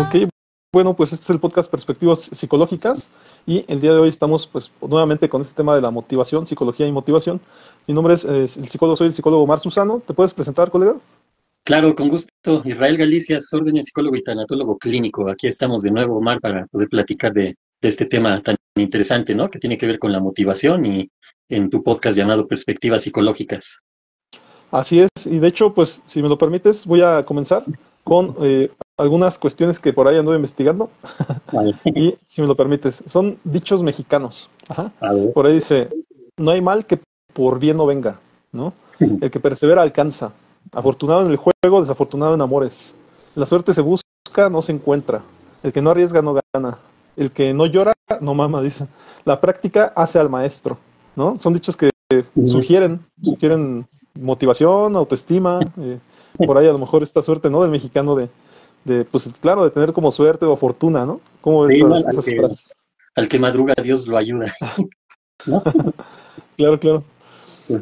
Ok, bueno, pues este es el podcast Perspectivas Psicológicas y el día de hoy estamos pues nuevamente con este tema de la motivación, psicología y motivación. Mi nombre soy el psicólogo Omar Susano. ¿Te puedes presentar, colega? Claro, con gusto. Israel Galicia, sus órdenes, psicólogo y tanatólogo clínico. Aquí estamos de nuevo, Omar, para poder platicar de este tema tan interesante, ¿no? Que tiene que ver con la motivación y en tu podcast llamado Perspectivas Psicológicas. Así es, y de hecho, pues si me lo permites, voy a comenzar con algunas cuestiones que por ahí ando investigando Vale. y si me lo permites, son dichos mexicanos. Ajá. A ver. Por ahí dice, no hay mal que por bien no venga, ¿no? El que persevera alcanza. Afortunado en el juego, desafortunado en amores. La suerte se busca, no se encuentra. El que no arriesga no gana. El que no llora no mama, dice. La práctica hace al maestro, ¿no? Son dichos que sugieren motivación, autoestima. Por ahí a lo mejor esta suerte, ¿no? Del mexicano pues claro, de tener como suerte o fortuna, ¿no? ¿Cómo ves Sí, ¿no? esas frases? Al que madruga, Dios lo ayuda, ¿no? Claro, claro.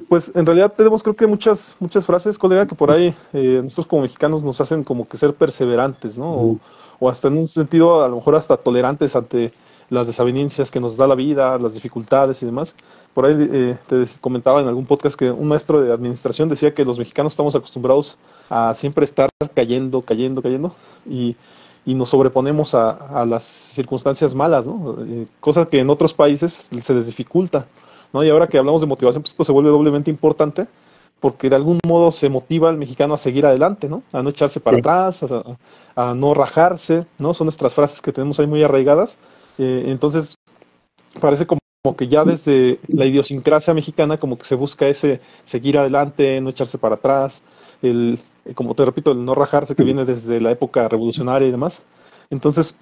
Pues en realidad tenemos creo que muchas frases, colega, que por ahí nosotros como mexicanos nos hacen como que ser perseverantes, ¿no? O hasta en un sentido a lo mejor hasta tolerantes ante las desavenencias que nos da la vida, las dificultades y demás. Por ahí te comentaba en algún podcast que un maestro de administración decía que los mexicanos estamos acostumbrados a siempre estar cayendo, cayendo, cayendo y, y nos sobreponemos a las circunstancias malas, ¿no? Cosa que en otros países se les dificulta. ¿No? Y ahora que hablamos de motivación, pues esto se vuelve doblemente importante porque de algún modo se motiva al mexicano a seguir adelante, ¿no? A no echarse para Sí. atrás, a no rajarse, ¿no? Son nuestras frases que tenemos ahí muy arraigadas. Entonces, parece como que ya desde la idiosincrasia mexicana como que se busca ese seguir adelante, no echarse para atrás, como te repito, el no rajarse que viene desde la época revolucionaria y demás. Entonces,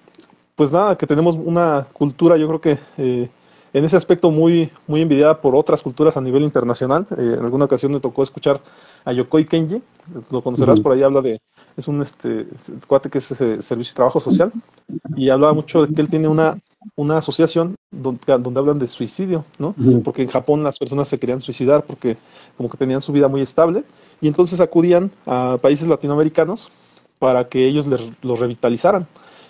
pues nada, que tenemos una cultura, yo creo que en ese aspecto muy envidiada por otras culturas a nivel internacional. En alguna ocasión me tocó escuchar a Yokoi Kenji, lo conocerás, Ujú. por ahí habla es un cuate que es ese servicio de trabajo social, y hablaba mucho de que él tiene una asociación donde hablan de suicidio, ¿no? Ujú. Porque en Japón las personas se querían suicidar porque como que tenían su vida muy estable, y entonces acudían a países latinoamericanos para que ellos los revitalizaran.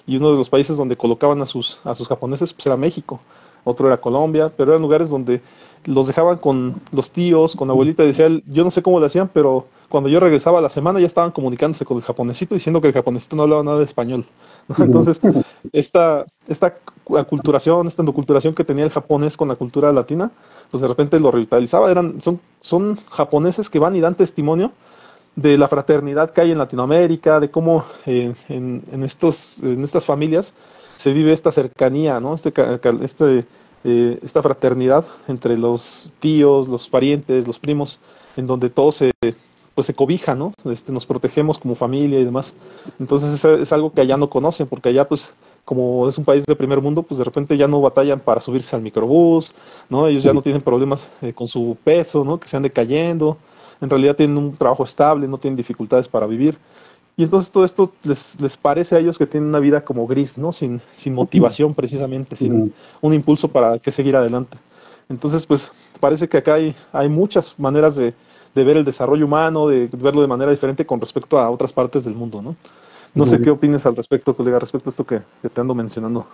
Y uno de los países donde colocaban a sus japoneses pues era México, otro era Colombia, pero eran lugares donde los dejaban con los tíos, con la abuelita, y decía él, yo no sé cómo lo hacían, pero cuando yo regresaba a la semana ya estaban comunicándose con el japonesito diciendo que el japonesito no hablaba nada de español, ¿no? Ujú. Entonces, esta aculturación, esta endoculturación que tenía el japonés con la cultura latina, pues de repente lo revitalizaba. Son japoneses que van y dan testimonio de la fraternidad que hay en Latinoamérica, de cómo en estas familias se vive esta cercanía, ¿no? Esta fraternidad entre los tíos, los parientes, los primos, en donde todos pues se cobijan, ¿no? Nos protegemos como familia y demás. Entonces es algo que allá no conocen, porque allá pues como es un país de primer mundo, pues de repente ya no batallan para subirse al microbús, ¿no? Ellos ya no tienen problemas con su peso, ¿no? Que se ande cayendo, en realidad tienen un trabajo estable, no tienen dificultades para vivir. Y entonces todo esto les parece a ellos que tienen una vida como gris, ¿no? Sin motivación precisamente, sin Ujú. un impulso para que seguir adelante. Entonces, pues parece que acá hay muchas maneras de ver el desarrollo humano, de verlo de manera diferente con respecto a otras partes del mundo, ¿no? No sé Ujú. qué opines al respecto, colega, respecto a esto que te ando mencionando.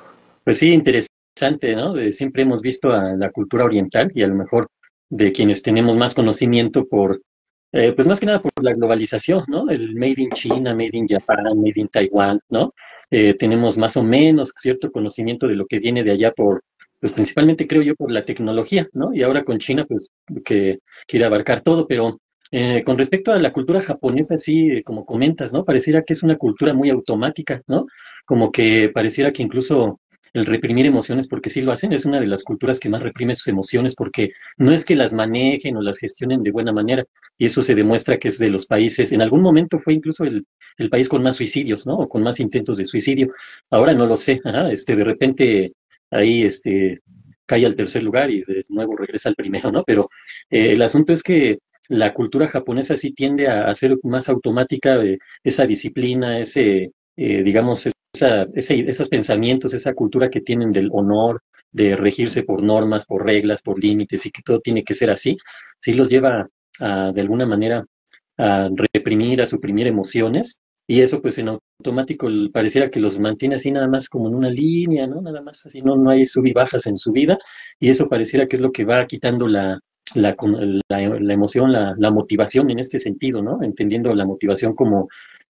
Pues sí, interesante, ¿no? Siempre hemos visto a la cultura oriental y a lo mejor de quienes tenemos más conocimiento pues más que nada por la globalización, ¿no? El Made in China, Made in Japan, Made in Taiwan, ¿no? Tenemos más o menos cierto conocimiento de lo que viene de allá pues principalmente creo yo por la tecnología, ¿no? Y ahora con China, pues que quiere abarcar todo, pero con respecto a la cultura japonesa, sí, como comentas, ¿no? Pareciera que es una cultura muy automática, ¿no? Como que pareciera que incluso el reprimir emociones, porque sí lo hacen, es una de las culturas que más reprime sus emociones, porque no es que las manejen o las gestionen de buena manera, y eso se demuestra que es de los países, en algún momento fue incluso el país con más suicidios, ¿no? O con más intentos de suicidio. Ahora no lo sé, ajá, de repente ahí cae al tercer lugar y de nuevo regresa al primero, ¿no? Pero el asunto es que la cultura japonesa sí tiende a ser más automática, esa disciplina, digamos, esos pensamientos, esa cultura que tienen del honor, de regirse por normas, por reglas, por límites y que todo tiene que ser así, sí los lleva de alguna manera a reprimir, a suprimir emociones y eso pues en automático pareciera que los mantiene así nada más como en una línea, ¿no? Nada más así, no hay sub y bajas en su vida, y eso pareciera que es lo que va quitando la emoción, la motivación en este sentido, ¿no? Entendiendo la motivación como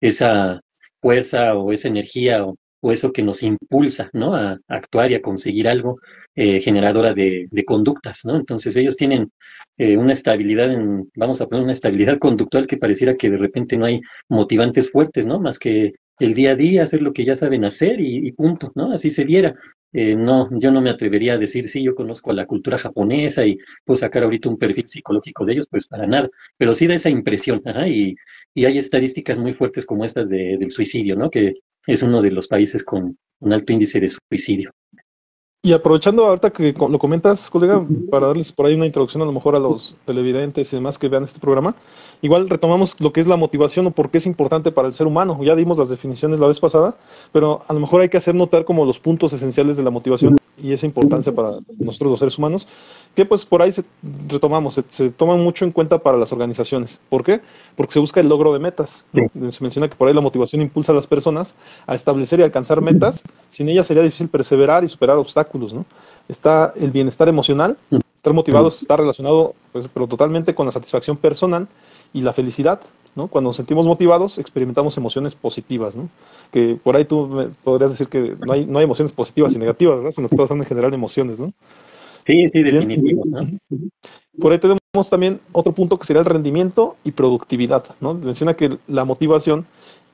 esa fuerza o esa energía o eso que nos impulsa, ¿no? A actuar y a conseguir algo generadora de conductas, ¿no? Entonces ellos tienen una estabilidad vamos a poner una estabilidad conductual que pareciera que de repente no hay motivantes fuertes, ¿no? Más que el día a día, hacer lo que ya saben hacer y punto, ¿no? Así se viera. No, yo no me atrevería a decir, sí, yo conozco a la cultura japonesa y puedo sacar ahorita un perfil psicológico de ellos, pues para nada, pero sí da esa impresión, ajá, y hay estadísticas muy fuertes como estas del suicidio, ¿no? Que es uno de los países con un alto índice de suicidio. Y aprovechando ahorita que lo comentas, colega, para darles por ahí una introducción a lo mejor a los televidentes y demás que vean este programa, igual retomamos lo que es la motivación o por qué es importante para el ser humano. Ya dimos las definiciones la vez pasada, pero a lo mejor hay que hacer notar como los puntos esenciales de la motivación y esa importancia para nosotros los seres humanos, que pues por ahí retomamos, se toman mucho en cuenta para las organizaciones. ¿Por qué? Porque se busca el logro de metas, Sí, ¿no? Se menciona que por ahí la motivación impulsa a las personas a establecer y alcanzar metas. Sin ella sería difícil perseverar y superar obstáculos, ¿no? Está el bienestar emocional. Estar motivado está relacionado, pues, pero totalmente con la satisfacción personal y la felicidad, ¿no? Cuando nos sentimos motivados, experimentamos emociones positivas, ¿no? Que por ahí tú podrías decir que no hay emociones positivas y negativas, ¿verdad? Sino que todas son en general emociones, ¿no? sí, sí, Bien. definitivo, ¿no? Por ahí tenemos también otro punto que sería el rendimiento y productividad, ¿no? Menciona que la motivación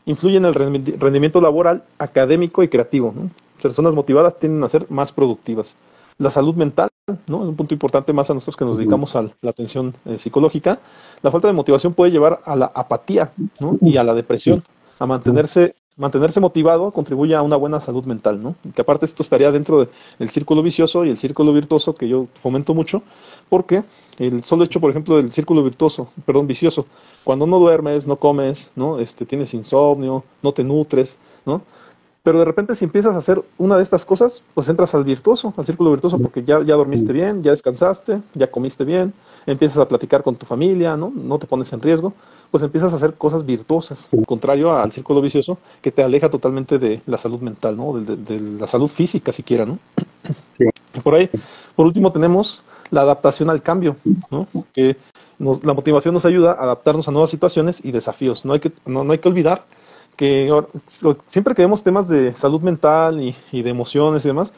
influye en el rendimiento laboral, académico y creativo, ¿no? Personas motivadas tienden a ser más productivas. La salud mental, ¿no? Es un punto importante más a nosotros que nos dedicamos a la atención psicológica. La falta de motivación puede llevar a la apatía, ¿no? Y a la depresión. A mantenerse motivado contribuye a una buena salud mental, ¿no? Y que aparte esto estaría dentro del círculo vicioso y el círculo virtuoso que yo fomento mucho, porque el solo hecho, por ejemplo, del círculo vicioso, cuando no duermes, no comes, ¿no? Tienes insomnio, no te nutres, ¿no? Pero de repente si empiezas a hacer una de estas cosas, pues entras al virtuoso, al círculo virtuoso, porque ya dormiste bien, ya descansaste, ya comiste bien, empiezas a platicar con tu familia, ¿no? No te pones en riesgo, pues empiezas a hacer cosas virtuosas, Sí, contrario al círculo vicioso que te aleja totalmente de la salud mental, ¿no? De la salud física siquiera, ¿no? sí, Por ahí, por último, tenemos la adaptación al cambio, ¿no? Que la motivación nos ayuda a adaptarnos a nuevas situaciones y desafíos. No hay que olvidar que siempre que vemos temas de salud mental y de emociones y demás,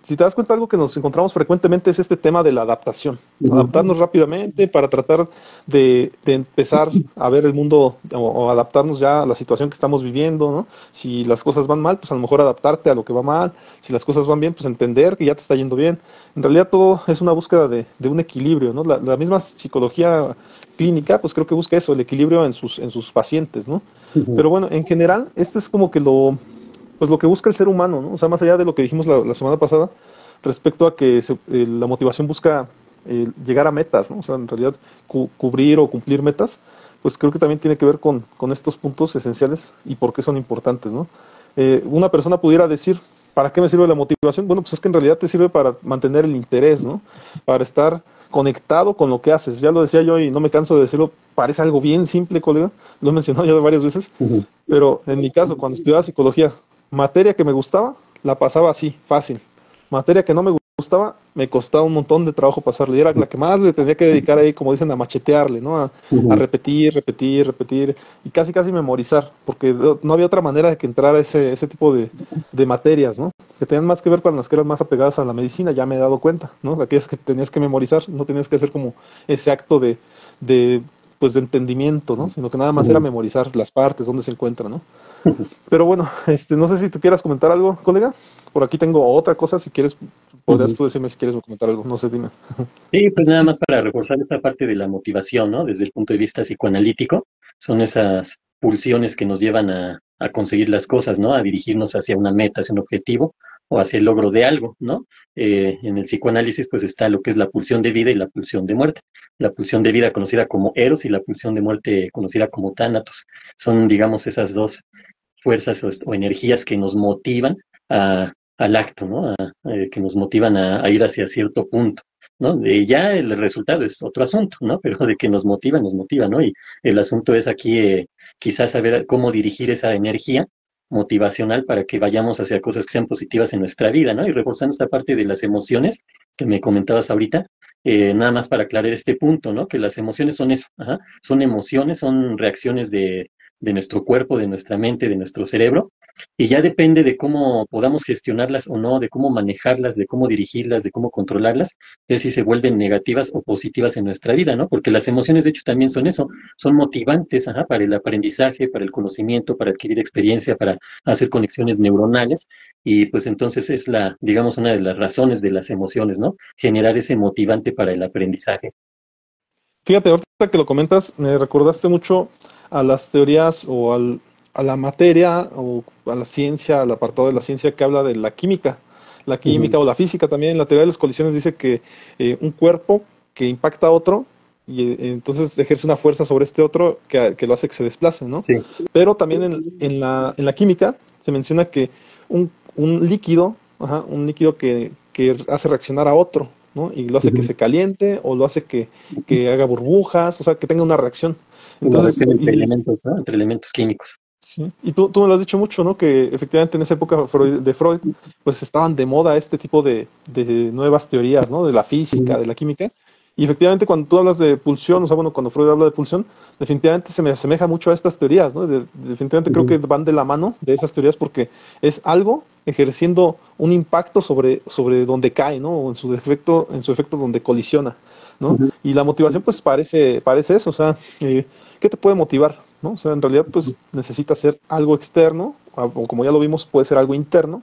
si te das cuenta, algo que nos encontramos frecuentemente es este tema de la adaptación. Adaptarnos rápidamente para tratar de empezar a ver el mundo o adaptarnos ya a la situación que estamos viviendo, ¿no? Si las cosas van mal, pues a lo mejor adaptarte a lo que va mal. Si las cosas van bien, pues entender que ya te está yendo bien. En realidad todo es una búsqueda de un equilibrio, ¿no? La misma psicología clínica, pues creo que busca eso, el equilibrio en sus pacientes, ¿no? ujú, Pero bueno, en general, esto es como que pues lo que busca el ser humano, ¿no? O sea, más allá de lo que dijimos la semana pasada, respecto a que la motivación busca llegar a metas, ¿no? O sea, en realidad cubrir o cumplir metas, pues creo que también tiene que ver con estos puntos esenciales y por qué son importantes, ¿no? Una persona pudiera decir, ¿para qué me sirve la motivación? Bueno, pues es que en realidad te sirve para mantener el interés, ¿no? Para estar conectado con lo que haces. Ya lo decía yo y no me canso de decirlo, parece algo bien simple, colega, lo he mencionado ya varias veces, ujú. pero en mi caso, cuando estudiaba psicología, materia que me gustaba, la pasaba así, fácil. Materia que no me gustaba, me costaba un montón de trabajo pasarle. Y era la que más le tenía que dedicar ahí, como dicen, a machetearle, ¿no? A Ujú. repetir, repetir, repetir. Y casi, casi memorizar, porque no había otra manera de que entrara ese tipo de materias, ¿no? Que tenían más que ver con las que eran más apegadas a la medicina, ya me he dado cuenta, ¿no? Aquellas que tenías que memorizar, no tenías que hacer como ese acto de pues de entendimiento, ¿no? Sino que nada más era Ujú. memorizar las partes, dónde se encuentra, ¿no? Pero bueno, no sé si tú quieras comentar algo, colega. Por aquí tengo otra cosa, si quieres, podrías Ujú. tú decirme si quieres comentar algo, no sé, dime. Sí, pues nada más para reforzar esta parte de la motivación, ¿no? Desde el punto de vista psicoanalítico, son esas pulsiones que nos llevan a conseguir las cosas, ¿no? A dirigirnos hacia una meta, hacia un objetivo o hacia el logro de algo, ¿no? En el psicoanálisis, pues está lo que es la pulsión de vida y la pulsión de muerte. La pulsión de vida conocida como Eros y la pulsión de muerte conocida como Tánatos. Son, digamos, esas dos fuerzas o energías que nos motivan al acto, ¿no? Que nos motivan a ir hacia cierto punto. ¿no? De ya el resultado es otro asunto, ¿no? Pero de que nos motiva, ¿no? Y el asunto es aquí quizás saber cómo dirigir esa energía motivacional para que vayamos hacia cosas que sean positivas en nuestra vida, ¿no? Y reforzando esta parte de las emociones que me comentabas ahorita, nada más para aclarar este punto, ¿no? Que las emociones son eso, ajá, son emociones, son reacciones de nuestro cuerpo, de nuestra mente, de nuestro cerebro, y ya depende de cómo podamos gestionarlas o no, de cómo manejarlas, de cómo dirigirlas, de cómo controlarlas, es si se vuelven negativas o positivas en nuestra vida, ¿no? Porque las emociones, de hecho, también son eso, son motivantes, ajá, para el aprendizaje, para el conocimiento, para adquirir experiencia, para hacer conexiones neuronales, y pues entonces es digamos, una de las razones de las emociones, ¿no? Generar ese motivante para el aprendizaje. Fíjate, ahorita que lo comentas, me recordaste mucho a las teorías a la materia o a la ciencia, al apartado de la ciencia que habla de la química Ujú, o la física también. La teoría de las colisiones dice que un cuerpo que impacta a otro y entonces ejerce una fuerza sobre este otro que lo hace que se desplace, ¿no? sí. Pero también en la química se menciona que un líquido, ajá, un líquido que hace reaccionar a otro, ¿no? Y lo hace que Ujú. se caliente o lo hace que haga burbujas, o sea, que tenga una reacción. La Entonces, reacción entre elementos, ¿no? Entre elementos químicos. sí, y tú me lo has dicho mucho, ¿no? Que efectivamente en esa época de Freud, pues estaban de moda este tipo de nuevas teorías, ¿no? De la física, Ujú, de la química. Y efectivamente cuando tú hablas de pulsión, o sea, bueno, cuando Freud habla de pulsión, definitivamente se me asemeja mucho a estas teorías, ¿no? Definitivamente creo ujú, que van de la mano de esas teorías porque es algo ejerciendo un impacto sobre donde cae, ¿no? O en su efecto donde colisiona, ¿no? ujú, Y la motivación, pues parece eso, o sea, ¿qué te puede motivar? ¿No? O sea, en realidad, pues necesita ser algo externo, o como ya lo vimos, puede ser algo interno,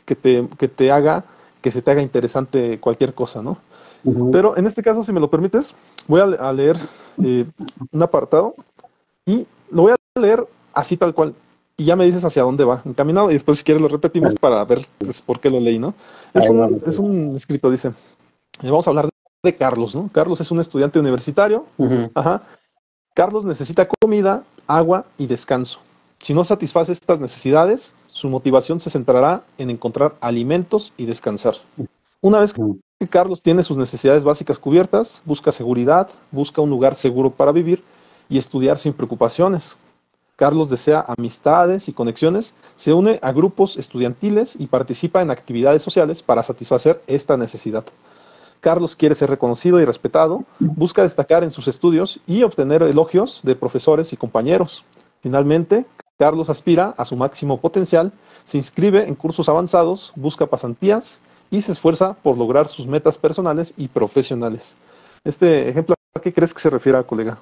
que te haga, que se te haga interesante cualquier cosa, ¿no? ujú. Pero en este caso, si me lo permites, voy a leer eh, un apartado y lo voy a leer así tal cual. Y ya me dices hacia dónde va, encaminado, y después si quieres lo repetimos Vale. para ver pues, por qué lo leí, ¿no? Es Ahí un, vamos. es un escrito, dice, vamos a hablar de Carlos, ¿no? Carlos es un estudiante universitario, Ujú, ajá, Carlos necesita comida, agua y descanso. Si no satisface estas necesidades, su motivación se centrará en encontrar alimentos y descansar. Una vez ujú. que Carlos tiene sus necesidades básicas cubiertas, busca seguridad, busca un lugar seguro para vivir y estudiar sin preocupaciones. Carlos desea amistades y conexiones, se une a grupos estudiantiles y participa en actividades sociales para satisfacer esta necesidad. Carlos quiere ser reconocido y respetado, busca destacar en sus estudios y obtener elogios de profesores y compañeros. Finalmente, Carlos aspira a su máximo potencial, se inscribe en cursos avanzados, busca pasantías y se esfuerza por lograr sus metas personales y profesionales. Este ejemplo, ¿a qué crees que se refiere, colega?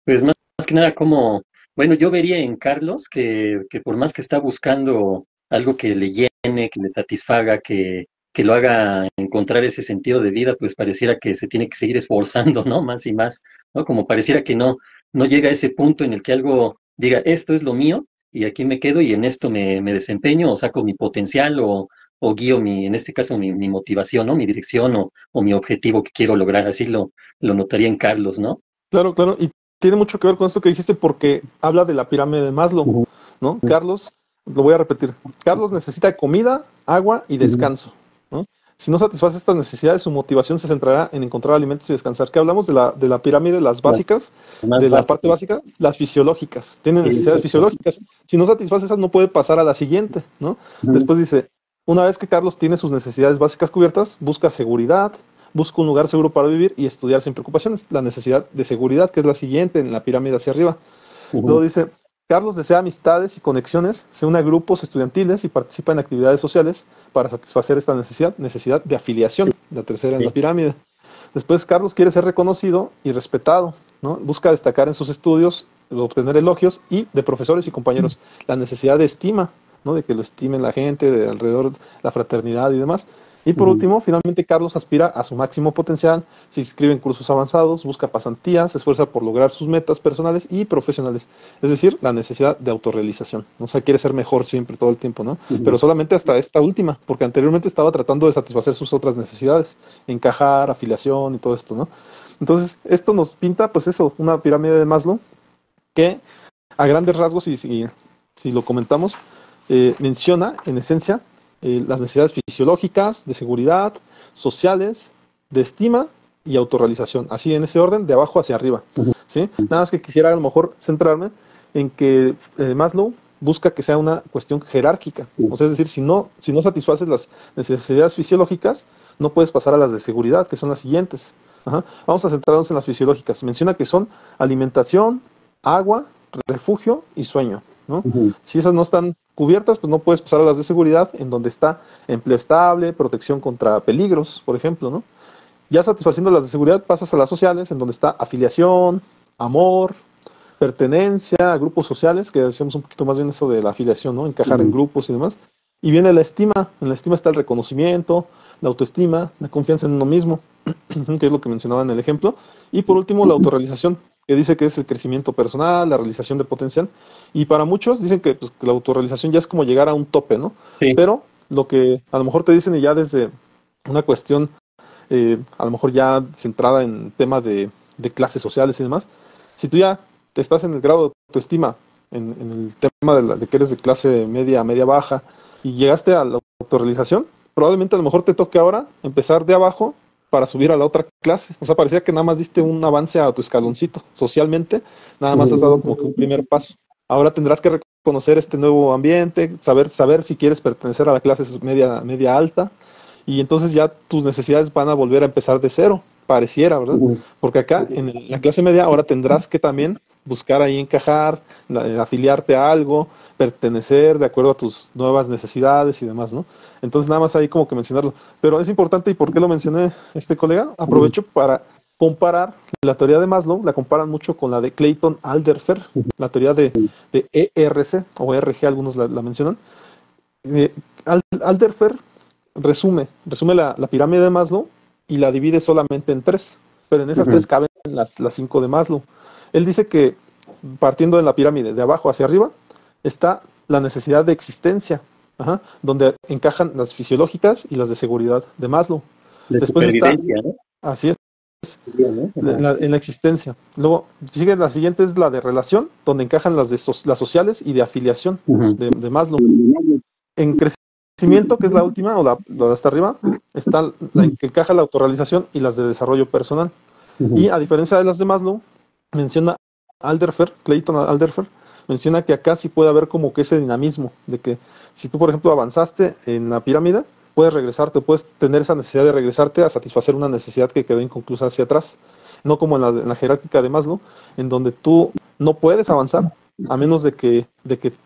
Pues más que nada como, bueno, yo vería en Carlos que por más que está buscando algo que le llene, que le satisfaga, que lo haga encontrar ese sentido de vida, pues pareciera que se tiene que seguir esforzando, ¿no? Más y más, ¿no? Como pareciera que no llega a ese punto en el que algo diga, esto es lo mío y aquí me quedo y en esto me desempeño o saco mi potencial o guío en este caso, mi motivación, ¿no? Mi dirección o mi objetivo que quiero lograr. Así lo notaría en Carlos, ¿no? Claro, claro, y tiene mucho que ver con esto que dijiste porque habla de la pirámide de Maslow, Ujú, ¿no? Carlos, lo voy a repetir, Carlos necesita comida, agua y ujú. descanso, ¿no? Si no satisface estas necesidades, su motivación se centrará en encontrar alimentos y descansar. ¿Qué hablamos de la pirámide, las Las básicas, más de la parte básicas. básica? Las fisiológicas. Tienen necesidades Exacto. fisiológicas. Si no satisface esas, no puede pasar a la siguiente, ¿no? Ujú, Después dice, una vez que Carlos tiene sus necesidades básicas cubiertas, busca seguridad, busca un lugar seguro para vivir y estudiar sin preocupaciones. La necesidad de seguridad, que es la siguiente en la pirámide hacia arriba. Luego ujú. dice, Carlos desea amistades y conexiones, se une a grupos estudiantiles y participa en actividades sociales para satisfacer esta necesidad de afiliación, la tercera en la Es- pirámide. Después, Carlos quiere ser reconocido y respetado, ¿no? Busca destacar en sus estudios, obtener elogios y de profesores y compañeros. La necesidad de estima, ¿no? De que lo estimen la gente, de alrededor, la fraternidad y demás. Y por ujú. último, finalmente Carlos aspira a su máximo potencial, se inscribe en cursos avanzados, busca pasantías, se esfuerza por lograr sus metas personales y profesionales. Es decir, la necesidad de autorrealización. O sea, quiere ser mejor siempre, todo el tiempo, ¿no? Pero Ujú. solamente hasta esta última, porque anteriormente estaba tratando de satisfacer sus otras necesidades, encajar, afiliación y todo esto, ¿no? Entonces, esto nos pinta, pues eso, una pirámide de Maslow que a grandes rasgos, si lo comentamos, menciona en esencia las necesidades fisiológicas, de seguridad, sociales de estima y autorrealización, así en ese orden, de abajo hacia arriba, Ujú. ¿sí? Nada más que quisiera a lo mejor centrarme en que Maslow busca que sea una cuestión jerárquica, o Sí. sea, es decir, si no satisfaces las necesidades fisiológicas, no puedes pasar a las de seguridad, que son las siguientes. Ajá. Vamos a centrarnos en las fisiológicas. Menciona que son alimentación, agua, refugio y sueño, ¿no? Ujú. Si esas no están cubiertas, pues no puedes pasar a las de seguridad, en donde está empleo estable, protección contra peligros, por ejemplo, ¿no? Ya satisfaciendo las de seguridad, pasas a las sociales, en donde está afiliación, amor, pertenencia a grupos sociales, que decíamos un poquito más bien eso de la afiliación, ¿no? Encajar en Ujú. grupos y demás. Y viene la estima. En la estima está el reconocimiento, la autoestima, la confianza en uno mismo, que es lo que mencionaba en el ejemplo. Y por último, la autorrealización, que dice que es el crecimiento personal, la realización de potencial. Y para muchos dicen que, pues, que la autorrealización ya es como llegar a un tope, ¿no? Sí. Pero lo que a lo mejor te dicen y ya desde una cuestión a lo mejor ya centrada en tema de clases sociales y demás, si tú ya te estás en el grado de autoestima, en el tema de que eres de clase media, media baja, y llegaste a la autorrealización, probablemente a lo mejor te toque ahora empezar de abajo para subir a la otra clase. O sea, parecía que nada más diste un avance a tu escaloncito. Socialmente, nada más has Ujú. dado como que un primer paso. Ahora tendrás que reconocer este nuevo ambiente, saber si quieres pertenecer a la clase media, media alta, y entonces ya tus necesidades van a volver a empezar de cero, pareciera, ¿verdad? Ujú. Porque acá en la clase media ahora tendrás que también buscar ahí encajar, afiliarte a algo, pertenecer de acuerdo a tus nuevas necesidades y demás, ¿no? Entonces nada más ahí como que mencionarlo. Pero es importante, ¿y por qué lo mencioné este colega? Ujú. Aprovecho para comparar la teoría de Maslow, la comparan mucho con la de Clayton Alderfer, la teoría de ERC o ERG, algunos la mencionan. Eh, Alderfer resume la pirámide de Maslow y la divide solamente en tres, pero en esas tres Ujú. caben las cinco de Maslow. Él dice que partiendo de la pirámide de abajo hacia arriba está la necesidad de existencia, ajá, donde encajan las fisiológicas y las de seguridad de Maslow. De Después está, supervivencia, ¿no? así es, Sería, ¿no? Ajá. en la existencia. Luego sigue la siguiente, es la de relación, donde encajan las sociales y de afiliación Ujú. de Maslow. En crecimiento, que es la última, o la de hasta arriba, está la en que encaja la autorrealización y las de desarrollo personal. Y Ujú. a diferencia de las de Maslow, menciona Alderfer, Clayton Alderfer, menciona que acá sí puede haber como que ese dinamismo, de que si tú, por ejemplo, avanzaste en la pirámide, puedes regresarte, puedes tener esa necesidad de regresarte a satisfacer una necesidad que quedó inconclusa hacia atrás, no como en la jerárquica de Maslow, en donde tú no puedes avanzar a menos de que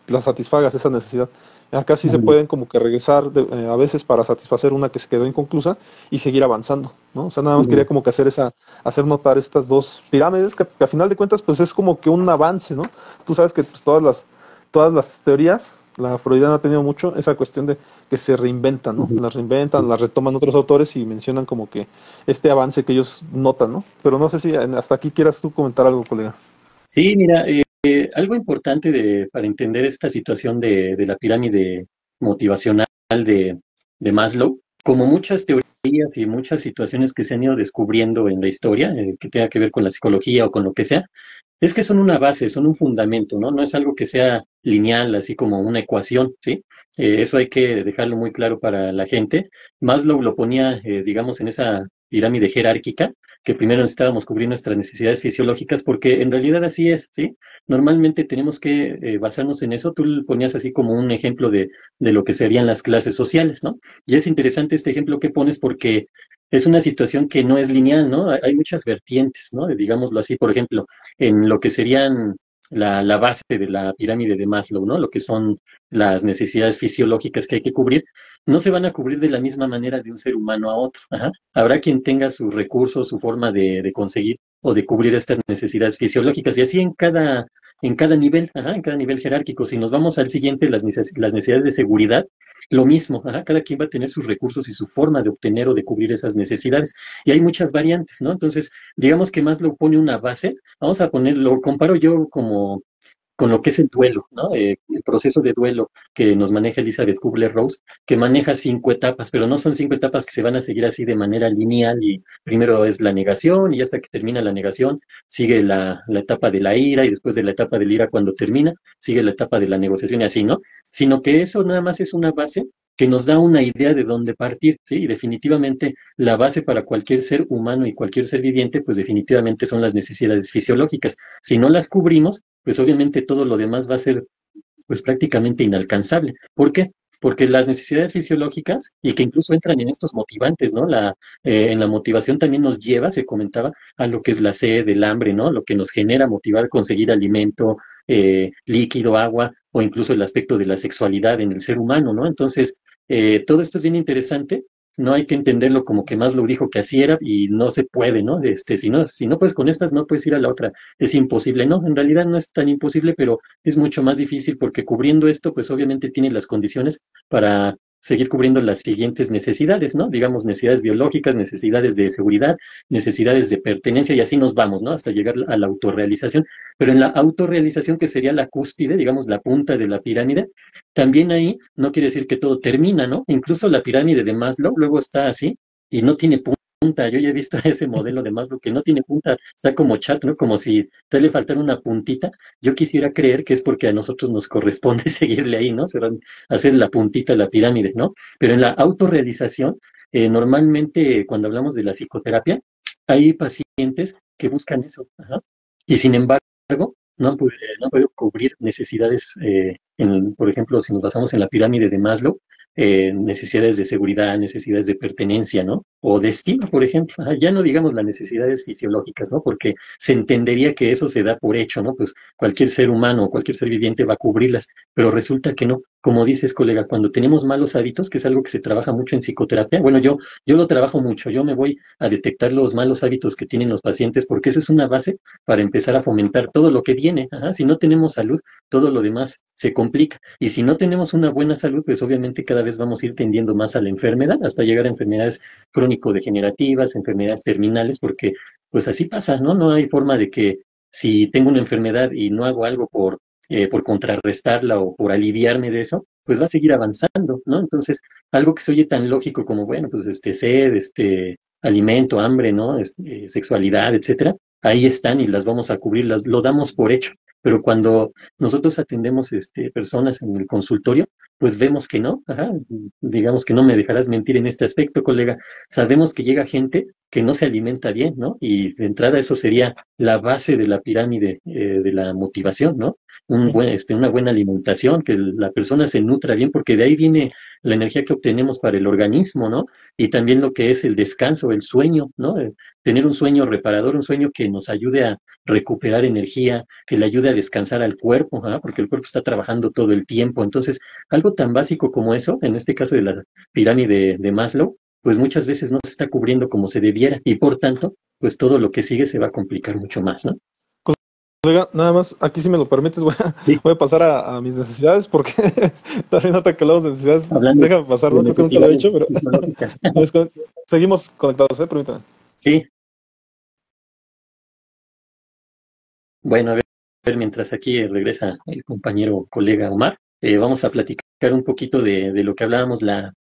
la satisfagas esa necesidad. Acá sí se Ujú. pueden como que regresar a veces para satisfacer una que se quedó inconclusa y seguir avanzando, ¿no? O sea, nada más quería Ujú. como que hacer notar estas dos pirámides que a final de cuentas pues es como que un avance, ¿no? Tú sabes que pues, todas las teorías, la freudiana ha tenido mucho esa cuestión de que se reinventan, ¿no? Ujú. Las reinventan, las retoman otros autores y mencionan como que este avance que ellos notan, ¿no? Pero no sé si hasta aquí quieras tú comentar algo, colega. Sí, mira, algo importante para entender esta situación de la pirámide motivacional de Maslow, como muchas teorías y muchas situaciones que se han ido descubriendo en la historia, que tenga que ver con la psicología o con lo que sea, es que son una base, son un fundamento, ¿no? No es algo que sea lineal, así como una ecuación, ¿sí? Eso hay que dejarlo muy claro para la gente. Maslow lo ponía, digamos, en esa pirámide jerárquica, que primero necesitábamos cubrir nuestras necesidades fisiológicas, porque en realidad así es, ¿sí? Normalmente tenemos que basarnos en eso. Tú lo ponías así como un ejemplo de lo que serían las clases sociales, ¿no? Y es interesante este ejemplo que pones porque es una situación que no es lineal, ¿no? Hay muchas vertientes, ¿no? Digámoslo así, por ejemplo, en lo que serían la base de la pirámide de Maslow, ¿no? Lo que son las necesidades fisiológicas que hay que cubrir, no se van a cubrir de la misma manera de un ser humano a otro. Ajá. Habrá quien tenga sus recursos, su forma de conseguir o de cubrir estas necesidades fisiológicas, y así en cada nivel, ajá, en cada nivel jerárquico. Si nos vamos al siguiente, las necesidades de seguridad, lo mismo, ajá, cada quien va a tener sus recursos y su forma de obtener o de cubrir esas necesidades. Y hay muchas variantes, ¿no? Entonces, digamos que Maslow pone una base. Vamos a ponerlo, comparo yo como con lo que es el duelo, ¿no? El proceso de duelo que nos maneja Elizabeth Kubler-Ross, que maneja 5 etapas, pero no son 5 etapas que se van a seguir así de manera lineal y primero es la negación y hasta que termina la negación sigue la etapa de la ira y después de la etapa de la ira cuando termina sigue la etapa de la negociación y así, ¿no? Sino que eso nada más es una base que nos da una idea de dónde partir, ¿sí? Y definitivamente la base para cualquier ser humano y cualquier ser viviente, pues definitivamente son las necesidades fisiológicas. Si no las cubrimos, pues obviamente todo lo demás va a ser pues prácticamente inalcanzable. ¿Por qué? Porque las necesidades fisiológicas, y que incluso entran en estos motivantes, ¿no? En la motivación también nos lleva, se comentaba, a lo que es la sed, el hambre, ¿no? Lo que nos genera motivar a conseguir alimento, líquido, agua, o incluso el aspecto de la sexualidad en el ser humano, ¿no? Entonces, todo esto es bien interesante. No hay que entenderlo como que Maslow dijo que así era y no se puede, ¿no? Si no puedes con estas, no puedes ir a la otra. Es imposible, ¿no? En realidad no es tan imposible, pero es mucho más difícil porque cubriendo esto, pues obviamente tiene las condiciones para seguir cubriendo las siguientes necesidades, ¿no? Digamos, necesidades biológicas, necesidades de seguridad, necesidades de pertenencia y así nos vamos, ¿no? Hasta llegar a la autorrealización. Pero en la autorrealización, que sería la cúspide, digamos, la punta de la pirámide, también ahí no quiere decir que todo termina, ¿no? Incluso la pirámide de Maslow luego está así y no tiene punta. Yo ya he visto ese modelo de Maslow que no tiene punta, está como chat, ¿no? Como si te le faltara una puntita. Yo quisiera creer que es porque a nosotros nos corresponde seguirle ahí, ¿no? Hacer la puntita de la pirámide, ¿no? Pero en la autorrealización, normalmente cuando hablamos de la psicoterapia, hay pacientes que buscan eso, ajá, y sin embargo, no han podido cubrir necesidades, por ejemplo, si nos basamos en la pirámide de Maslow, necesidades de seguridad, necesidades de pertenencia, ¿no? O de estima, por ejemplo. Ajá, ya no digamos las necesidades fisiológicas, ¿no? Porque se entendería que eso se da por hecho, ¿no? Pues cualquier ser humano, cualquier ser viviente va a cubrirlas, pero resulta que no. Como dices, colega, cuando tenemos malos hábitos, que es algo que se trabaja mucho en psicoterapia, bueno, yo lo trabajo mucho, yo me voy a detectar los malos hábitos que tienen los pacientes, porque esa es una base para empezar a fomentar todo lo que viene. Ajá, si no tenemos salud, todo lo demás se complica. Y si no tenemos una buena salud, pues obviamente cada vez vamos a ir tendiendo más a la enfermedad, hasta llegar a enfermedades crónico-degenerativas, enfermedades terminales, porque pues así pasa, ¿no? No hay forma de que si tengo una enfermedad y no hago algo por contrarrestarla o por aliviarme de eso, pues va a seguir avanzando, ¿no? Entonces, algo que se oye tan lógico como, bueno, pues sed, alimento, hambre, ¿no? Sexualidad, etcétera, ahí están y las vamos a cubrir, lo damos por hecho. Pero cuando nosotros atendemos personas en el consultorio, pues vemos que no, ajá, digamos que no me dejarás mentir en este aspecto, colega. Sabemos que llega gente que no se alimenta bien, ¿no? Y de entrada eso sería la base de la pirámide de la motivación, ¿no? Una buena alimentación, que la persona se nutra bien, porque de ahí viene la energía que obtenemos para el organismo, ¿no? Y también lo que es el descanso, el sueño, ¿no? Tener un sueño reparador, un sueño que nos ayude a recuperar energía, que le ayude a descansar al cuerpo, ¿ah? Porque el cuerpo está trabajando todo el tiempo. Entonces, algo tan básico como eso, en este caso de la pirámide de Maslow, pues muchas veces no se está cubriendo como se debiera y por tanto, pues todo lo que sigue se va a complicar mucho más, ¿no? Oiga, nada más, aquí si me lo permites, Sí, voy a pasar a mis necesidades, porque también ahorita que hablamos de necesidades, hablando déjame pasar, de ¿no? Creo que nunca lo he hecho, necesidades pero fisiológicas. es que seguimos conectados, permítame. Sí, bueno, a ver, mientras aquí regresa el compañero colega Omar, vamos a platicar un poquito de lo que hablábamos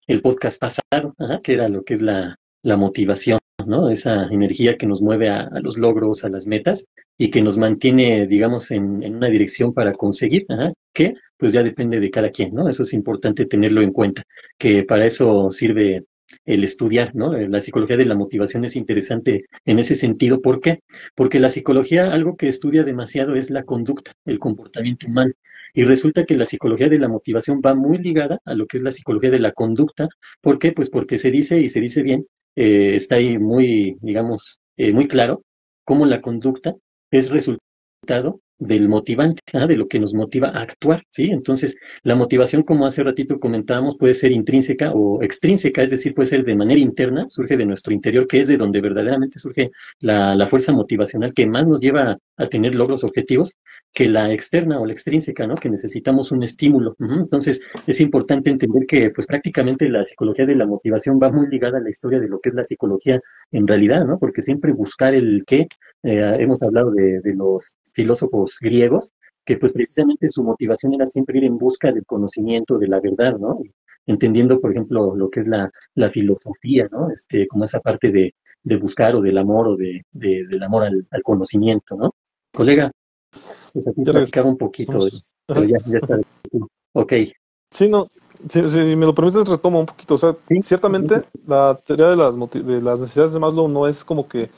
el podcast pasado, ajá, que era lo que es la motivación, ¿no? Esa energía que nos mueve a los logros, a las metas y que nos mantiene, digamos, en una dirección para conseguir, ajá, que pues ya depende de cada quien, ¿no? Eso es importante tenerlo en cuenta, que para eso sirve el estudiar, ¿no? La psicología de la motivación es interesante en ese sentido. ¿Por qué? Porque la psicología, algo que estudia demasiado es la conducta, el comportamiento humano. Y resulta que la psicología de la motivación va muy ligada a lo que es la psicología de la conducta. ¿Por qué? Pues porque se dice y se dice bien, está ahí muy, digamos, muy claro cómo la conducta es resultado del motivante, ¿ah? De lo que nos motiva a actuar, ¿sí? Entonces, la motivación, como hace ratito comentábamos, puede ser intrínseca o extrínseca, es decir, puede ser de manera interna, surge de nuestro interior, que es de donde verdaderamente surge la fuerza motivacional que más nos lleva a tener logros objetivos que la externa o la extrínseca, ¿no? Que necesitamos un estímulo. Ujú. Entonces, es importante entender que, pues, prácticamente la psicología de la motivación va muy ligada a la historia de lo que es la psicología en realidad, ¿no? Porque siempre buscar el qué, hemos hablado de los filósofos griegos, que pues precisamente su motivación era siempre ir en busca del conocimiento, de la verdad, ¿no? Entendiendo, por ejemplo, lo que es la filosofía, ¿no? Como esa parte de buscar o del amor o del amor al conocimiento, ¿no? Colega, pues aquí Ya platicaba un poquito, regresamos. pero Ajá. ya está. Ok, Sí, no. Si me lo permites, retomo un poquito. O sea, Sí, ciertamente la teoría de las necesidades de Maslow no es como que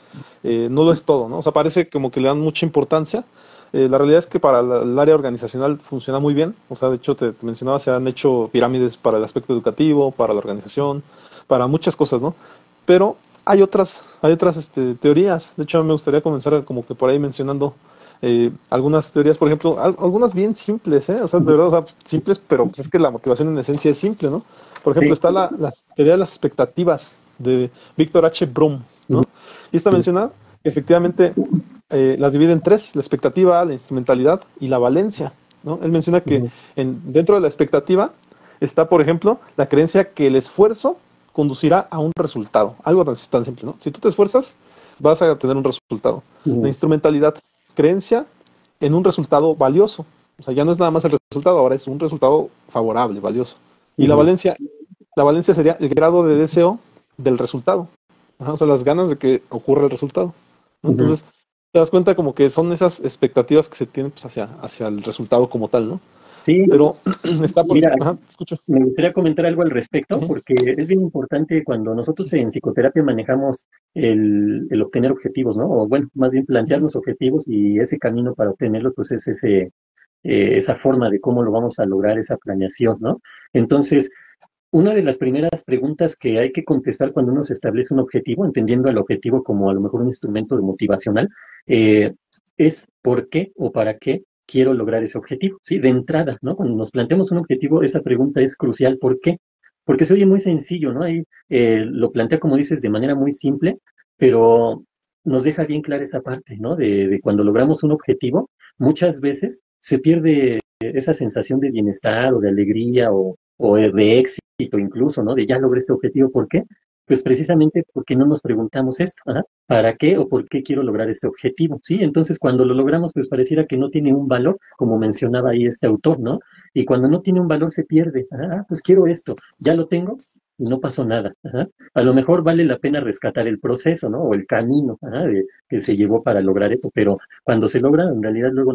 no lo es todo, ¿no? O sea, parece como que le dan mucha importancia. La realidad es que para el área organizacional funciona muy bien. O sea, de hecho, te mencionaba, se han hecho pirámides para el aspecto educativo, para la organización, para muchas cosas, ¿no? Pero hay otras teorías. De hecho, me gustaría comenzar como que por ahí mencionando algunas teorías, por ejemplo, algunas bien simples, ¿eh? O sea, de verdad, o sea, simples, pero pues es que la motivación en esencia es simple, ¿no? Por ejemplo, sí, está la teoría de las expectativas de Víctor H. Brum, ujú, ¿no? Y esta sí, menciona que efectivamente las divide en tres: la expectativa, la instrumentalidad y la valencia, ¿no? Él menciona que ujú, dentro de la expectativa está, por ejemplo, la creencia que el esfuerzo conducirá a un resultado, algo tan simple, ¿no? Si tú te esfuerzas, vas a tener un resultado. La ujú, instrumentalidad, creencia en un resultado valioso. O sea, ya no es nada más el resultado, ahora es un resultado favorable, valioso. Y ujú, la valencia sería el grado de deseo del resultado. Ajá, o sea, las ganas de que ocurra el resultado, ¿no? ujú. Entonces, te das cuenta como que son esas expectativas que se tienen pues, hacia el resultado como tal, ¿no? Sí, Pero está por... mira, Ajá, te escucho. me gustaría comentar algo al respecto, Ujú. porque es bien importante cuando nosotros en psicoterapia manejamos el obtener objetivos, ¿no? O bueno, más bien Ujú. plantearnos objetivos y ese camino para obtenerlos, pues es esa forma de cómo lo vamos a lograr, esa planeación, ¿no? Entonces, una de las primeras preguntas que hay que contestar cuando uno se establece un objetivo, entendiendo el objetivo como a lo mejor un instrumento de motivacional, eh, es ¿por qué o para qué quiero lograr ese objetivo? Sí, de entrada, ¿no? Cuando nos planteamos un objetivo, esa pregunta es crucial. ¿Por qué? Porque se oye muy sencillo, ¿no? Ahí lo plantea, como dices, de manera muy simple, pero nos deja bien clara esa parte, ¿no? De cuando logramos un objetivo, muchas veces se pierde esa sensación de bienestar o de alegría o de éxito incluso, ¿no? De ya logré este objetivo. ¿Por qué? Pues precisamente porque no nos preguntamos esto, ¿ah? ¿Para qué o por qué quiero lograr este objetivo? ¿Sí? Entonces, cuando lo logramos, pues pareciera que no tiene un valor, como mencionaba ahí este autor, ¿no? Y cuando no tiene un valor se pierde. Pues quiero esto, ya lo tengo y no pasó nada. Ajá. A lo mejor vale la pena rescatar el proceso, ¿no? O el camino, que se llevó para lograr esto, pero cuando se logra, en realidad luego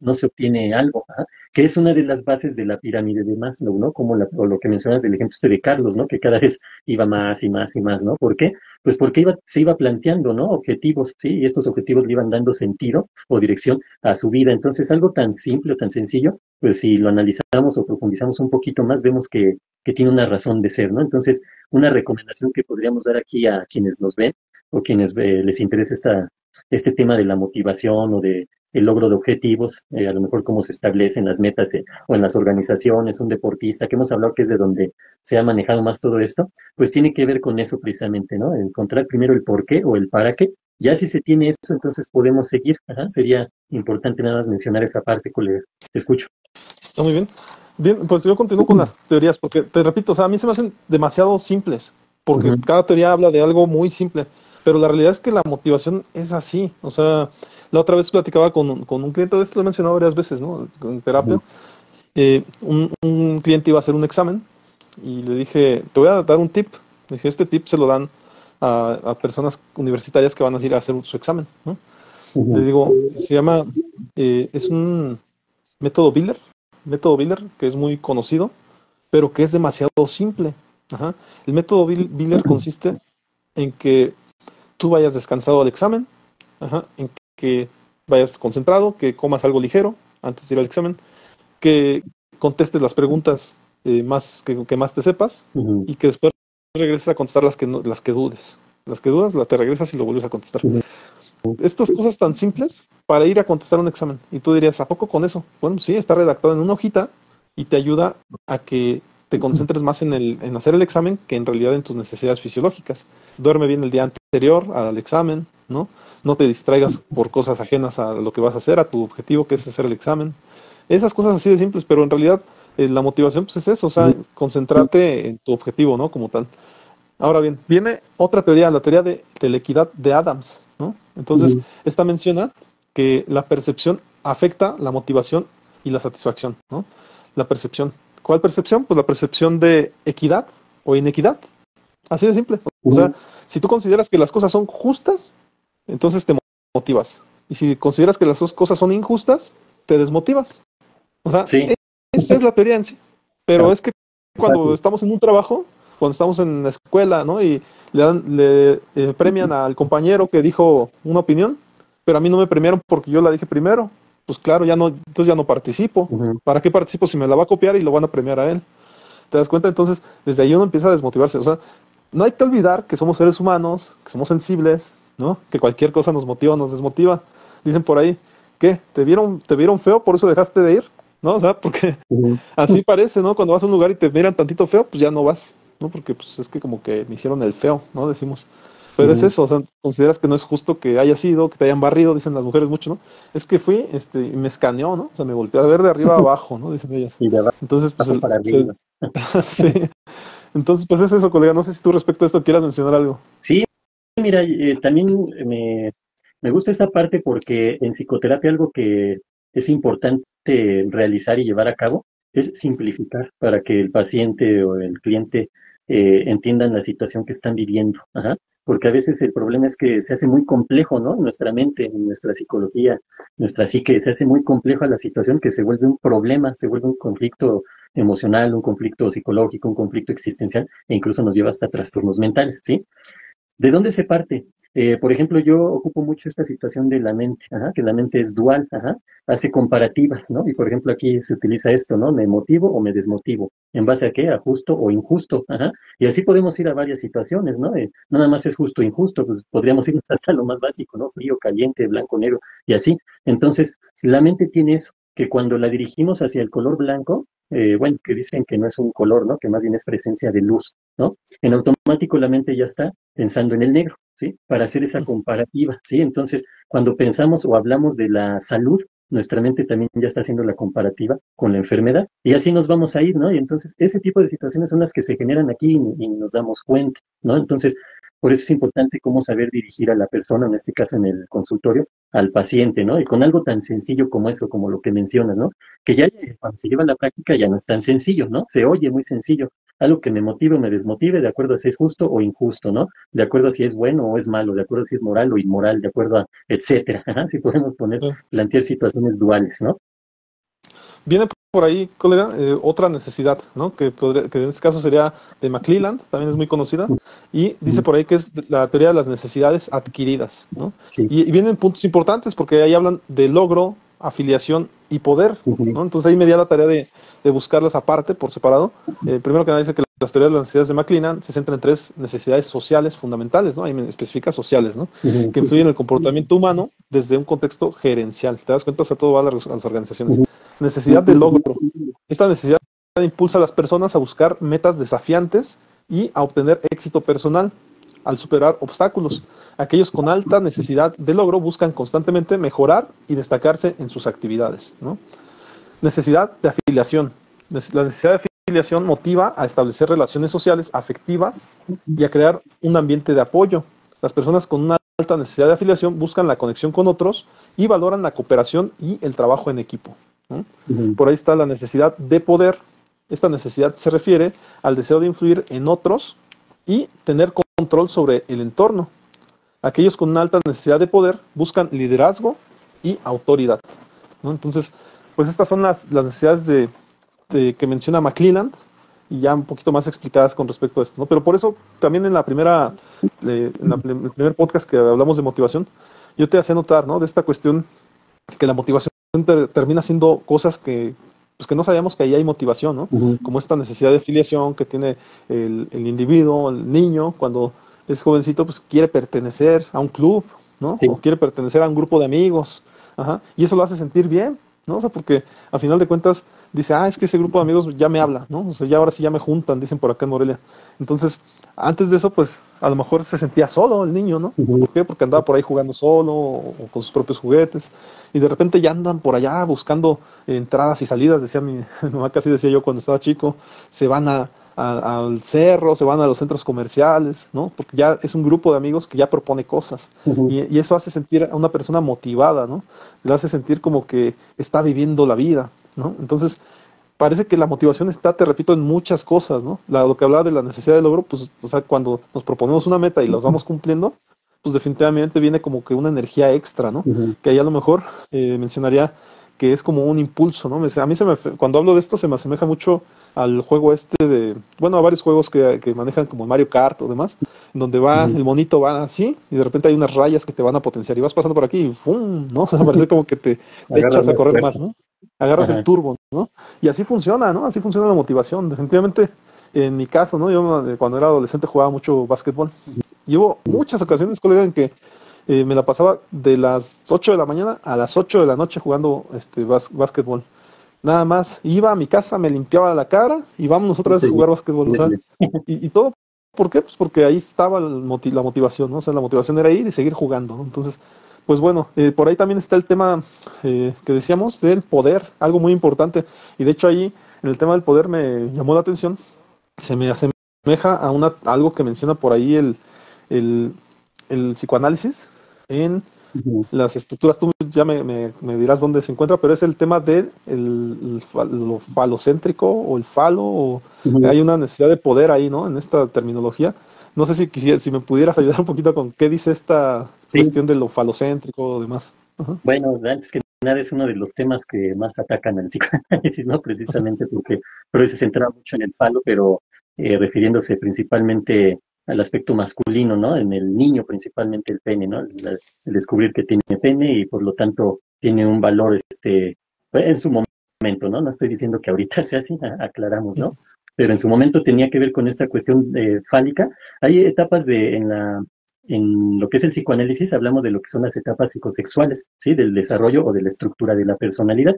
no se obtiene algo, que es una de las bases de la pirámide de Maslow, ¿no? Como o lo que mencionas del ejemplo este de Carlos, ¿no? Que cada vez iba más y más y más, ¿no? ¿Por qué? Pues porque se iba planteando, ¿no? Objetivos, ¿sí? Y estos objetivos le iban dando sentido o dirección a su vida. Entonces, algo tan simple o tan sencillo, pues si lo analizamos o profundizamos un poquito más, vemos que tiene una razón de ser, ¿no? Entonces, una recomendación que podríamos dar aquí a quienes nos ven o quienes les interesa este tema de la motivación o de el logro de objetivos, a lo mejor cómo se establecen las metas o en las organizaciones, un deportista, que hemos hablado que es de donde se ha manejado más todo esto, pues tiene que ver con eso precisamente, ¿no? Encontrar primero el por qué o el para qué. Ya si se tiene eso, entonces podemos seguir. Ajá, sería importante nada más mencionar esa parte, colega. Te escucho. Está muy bien. Bien, pues yo continúo con las teorías, porque te repito, o sea, a mí se me hacen demasiado simples, porque Ujú, cada teoría habla de algo muy simple, pero la realidad es que la motivación es así. O sea, la otra vez platicaba con un cliente, esto lo he mencionado varias veces, ¿no? En terapia. ujú, Un cliente iba a hacer un examen y le dije, te voy a dar un tip. Le dije, este tip se lo dan a personas universitarias que van a ir a hacer su examen, ¿no? Le ujú, digo, se llama, es un método Biller, que es muy conocido, pero que es demasiado simple. Ajá. El método Biller consiste en que tú vayas descansado al examen, ajá, en que vayas concentrado, que comas algo ligero antes de ir al examen, que contestes las preguntas que más te sepas ujú, y que después regreses a contestar las que dudes. Las que dudas, las te regresas y lo vuelves a contestar. ujú, Estas cosas tan simples para ir a contestar un examen. Y tú dirías, ¿a poco con eso? Bueno, sí, está redactado en una hojita y te ayuda a que te concentres más en hacer el examen que en realidad en tus necesidades fisiológicas. Duerme bien el día anterior al examen, ¿no? No te distraigas por cosas ajenas a lo que vas a hacer, a tu objetivo que es hacer el examen. Esas cosas así de simples, pero en realidad la motivación pues es eso, o sea, concentrarte en tu objetivo, ¿no? Como tal. Ahora bien, viene otra teoría, la teoría de la equidad de Adams, ¿no? Entonces, ujú. esta menciona que la percepción afecta la motivación y la satisfacción, ¿no? La percepción. ¿Cuál percepción? Pues la percepción de equidad o inequidad. Así de simple. O sea, si tú consideras que las cosas son justas, entonces te motivas. Y si consideras que las dos cosas son injustas, te desmotivas. O sea, Sí, esa es la teoría en sí. Pero claro. es que cuando estamos en un trabajo, cuando estamos en la escuela, ¿no? Y premian al compañero que dijo una opinión, pero a mí no me premiaron porque yo la dije primero. Pues claro, ya no, entonces ya no participo. Ujú. ¿Para qué participo si me la va a copiar y lo van a premiar a él? ¿Te das cuenta? Entonces, desde ahí uno empieza a desmotivarse. O sea, no hay que olvidar que somos seres humanos, que somos sensibles, ¿no? Que cualquier cosa nos motiva o nos desmotiva. Dicen por ahí, ¿qué? Te vieron feo, por eso dejaste de ir? ¿No? O sea, porque Ujú. así parece, ¿no? Cuando vas a un lugar y te miran tantito feo, pues ya no vas, ¿no? Porque pues es que como que me hicieron el feo, ¿no? Decimos. Pero es Ujú. eso, o sea, consideras que no es justo que haya sido, que te hayan barrido, dicen las mujeres mucho, ¿no? Es que fui, y me escaneó, ¿no? O sea, me volteó a ver de arriba a abajo, ¿no? Dicen ellas. Y de Entonces, pues, abajo para arriba. sí. Entonces, pues es eso, colega. No sé si tú respecto a esto quieras mencionar algo. Sí, mira, también me gusta esa parte porque en psicoterapia algo que es importante realizar y llevar a cabo es simplificar para que el paciente o el cliente entiendan la situación que están viviendo. Ajá. Porque a veces el problema es que se hace muy complejo, ¿no? Nuestra mente, nuestra psicología, nuestra psique, se hace muy compleja la situación que se vuelve un problema, se vuelve un conflicto emocional, un conflicto psicológico, un conflicto existencial e incluso nos lleva hasta trastornos mentales, ¿sí? ¿De dónde se parte? Por ejemplo, yo ocupo mucho esta situación de la mente, ajá, que la mente es dual, ajá, hace comparativas, ¿no? Y por ejemplo, aquí se utiliza esto, ¿no? ¿Me motivo o me desmotivo? ¿En base a qué? ¿A justo o injusto? Ajá. Y así podemos ir a varias situaciones, ¿no? No nada más es justo o injusto, pues podríamos ir hasta lo más básico, ¿no? Frío, caliente, blanco, negro, y así. Entonces, la mente tiene eso, que cuando la dirigimos hacia el color blanco, bueno, que dicen que no es un color, ¿no? Que más bien es presencia de luz, ¿no? En automático la mente ya está pensando en el negro, ¿sí? Para hacer esa comparativa, ¿sí? Entonces, cuando pensamos o hablamos de la salud, nuestra mente también ya está haciendo la comparativa con la enfermedad y así nos vamos a ir, ¿no? Y entonces, ese tipo de situaciones son las que se generan aquí y nos damos cuenta, ¿no? Entonces, por eso es importante cómo saber dirigir a la persona, en este caso en el consultorio, al paciente, ¿no? Y con algo tan sencillo como eso, como lo que mencionas, ¿no? Que ya cuando se lleva a la práctica ya no es tan sencillo, ¿no? Se oye muy sencillo, algo que me motive o me desmotive, de acuerdo a si es justo o injusto, ¿no? De acuerdo a si es bueno o es malo, de acuerdo a si es moral o inmoral, de acuerdo a etcétera. Ajá, si podemos poner, Sí. plantear situaciones duales, ¿no? Viene por ahí, colega, otra necesidad, ¿no? Que en este caso sería de McClelland, también es muy conocida, y dice Ujú. por ahí que es la teoría de las necesidades adquiridas, ¿no? Sí. Y vienen puntos importantes porque ahí hablan de logro, afiliación y poder, Ujú. ¿no? Entonces ahí me dio la tarea de buscarlas aparte, por separado. Primero que nada dice que las teorías de las necesidades de McClelland se centran en tres necesidades sociales fundamentales, ¿no? Ahí me especifica sociales, ¿no? Ujú. Que influyen en el comportamiento humano desde un contexto gerencial. ¿Te das cuenta? O sea, todo va a las organizaciones. Ujú. Necesidad de logro. Esta necesidad impulsa a las personas a buscar metas desafiantes y a obtener éxito personal al superar obstáculos. Aquellos con alta necesidad de logro buscan constantemente mejorar y destacarse en sus actividades, ¿no? Necesidad de afiliación. La necesidad de afiliación motiva a establecer relaciones sociales afectivas y a crear un ambiente de apoyo. Las personas con una alta necesidad de afiliación buscan la conexión con otros y valoran la cooperación y el trabajo en equipo, ¿no? Ujú. Por ahí está la necesidad de poder. Esta necesidad se refiere al deseo de influir en otros y tener control sobre el entorno. Aquellos con una alta necesidad de poder buscan liderazgo y autoridad, ¿no? Entonces, pues estas son las necesidades que menciona McClelland y ya un poquito más explicadas con respecto a esto, ¿no? Pero por eso también en en el primer podcast que hablamos de motivación, yo te hacía notar, ¿no? De esta cuestión que la motivación termina siendo cosas pues que no sabíamos que ahí hay motivación, ¿no? Ujú. Como esta necesidad de filiación que tiene el individuo, el niño, cuando es jovencito, pues quiere pertenecer a un club, ¿no? Sí. O quiere pertenecer a un grupo de amigos, ajá, y eso lo hace sentir bien, ¿no? O sea, porque a final de cuentas dice, es que ese grupo de amigos ya me habla, ¿no? O sea, ya ahora sí ya me juntan, dicen por acá en Morelia. Entonces, antes de eso, pues a lo mejor se sentía solo el niño, ¿no? Ujú. ¿Por qué? Porque andaba por ahí jugando solo o con sus propios juguetes y de repente ya andan por allá buscando entradas y salidas, decía mi mamá, casi decía yo cuando estaba chico, se van al cerro, se van a los centros comerciales, ¿no? Porque ya es un grupo de amigos que ya propone cosas Ujú. y eso hace sentir a una persona motivada, ¿no? Le hace sentir como que está viviendo la vida, ¿no? Entonces, parece que la motivación está, te repito, en muchas cosas, ¿no? Lo que hablaba de la necesidad de logro, pues, o sea, cuando nos proponemos una meta y las vamos cumpliendo, pues definitivamente viene como que una energía extra, ¿no? Ujú. Que ahí a lo mejor mencionaría que es como un impulso, ¿no? A mí cuando hablo de esto se me asemeja mucho al juego bueno, a varios juegos que manejan como Mario Kart o demás, en donde Ujú. el monito va así, y de repente hay unas rayas que te van a potenciar, y vas pasando por aquí, y ¡fum! ¿no? O sea, parece como que te Agarras echas a más correr fuerza. más, ¿no? Agarras el Ajá. turbo, ¿no? Y así funciona, ¿no? Así funciona la motivación. Definitivamente, en mi caso, ¿no? Yo cuando era adolescente jugaba mucho básquetbol. Y hubo Ujú. muchas ocasiones, colega, en que me la pasaba de las 8 de la mañana a las 8 de la noche jugando básquetbol. Nada más, iba a mi casa, me limpiaba la cara y vámonos otra vez a Sí, jugar básquetbol. O sea, y todo, ¿por qué? Pues porque ahí estaba la motivación, ¿no? O sea, la motivación era ir y seguir jugando, ¿no? Entonces, pues bueno, por ahí también está el tema que decíamos del poder, algo muy importante. Y de hecho ahí, en el tema del poder me llamó la atención, se me asemeja a algo que menciona por ahí el, el psicoanálisis en Ujú. las estructuras. Tú ya me dirás dónde se encuentra, pero es el tema de lo falocéntrico o el falo, o Ujú. hay una necesidad de poder ahí, ¿no? En esta terminología. No sé si me pudieras ayudar un poquito con qué dice esta Sí, cuestión de lo falocéntrico o demás. Ajá. bueno, antes que nada es uno de los temas que más atacan al psicoanálisis, ¿no? Precisamente porque Freud se centraba mucho en el falo, pero refiriéndose principalmente al aspecto masculino, ¿no? En el niño principalmente el pene, ¿no? El descubrir que tiene pene y por lo tanto tiene un valor, en su momento, ¿no? No estoy diciendo que ahorita sea así, aclaramos, Ujú. ¿no? Pero en su momento tenía que ver con esta cuestión fálica. Hay etapas en lo que es el psicoanálisis hablamos de lo que son las etapas psicosexuales, ¿sí? Del desarrollo o de la estructura de la personalidad.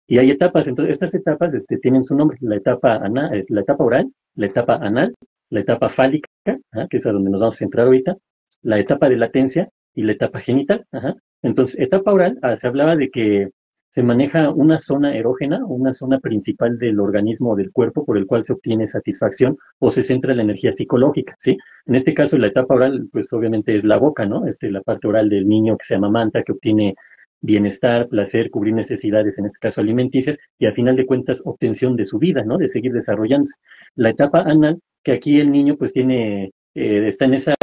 Y hay etapas, entonces estas etapas tienen su nombre. La etapa es la etapa oral, la etapa anal, la etapa fálica, ajá, que es a donde nos vamos a centrar ahorita, la etapa de latencia y la etapa genital. Ajá. Entonces, etapa oral, se hablaba de que se maneja una zona erógena, una zona principal del organismo o del cuerpo por el cual se obtiene satisfacción o se centra la energía psicológica, ¿sí? En este caso, la etapa oral, pues obviamente es la boca, ¿no? La parte oral del niño que se amamanta, que obtiene bienestar, placer, cubrir necesidades, en este caso alimenticias, y a final de cuentas obtención de su vida, ¿no? De seguir desarrollándose. La etapa anal, que aquí el niño pues está en esa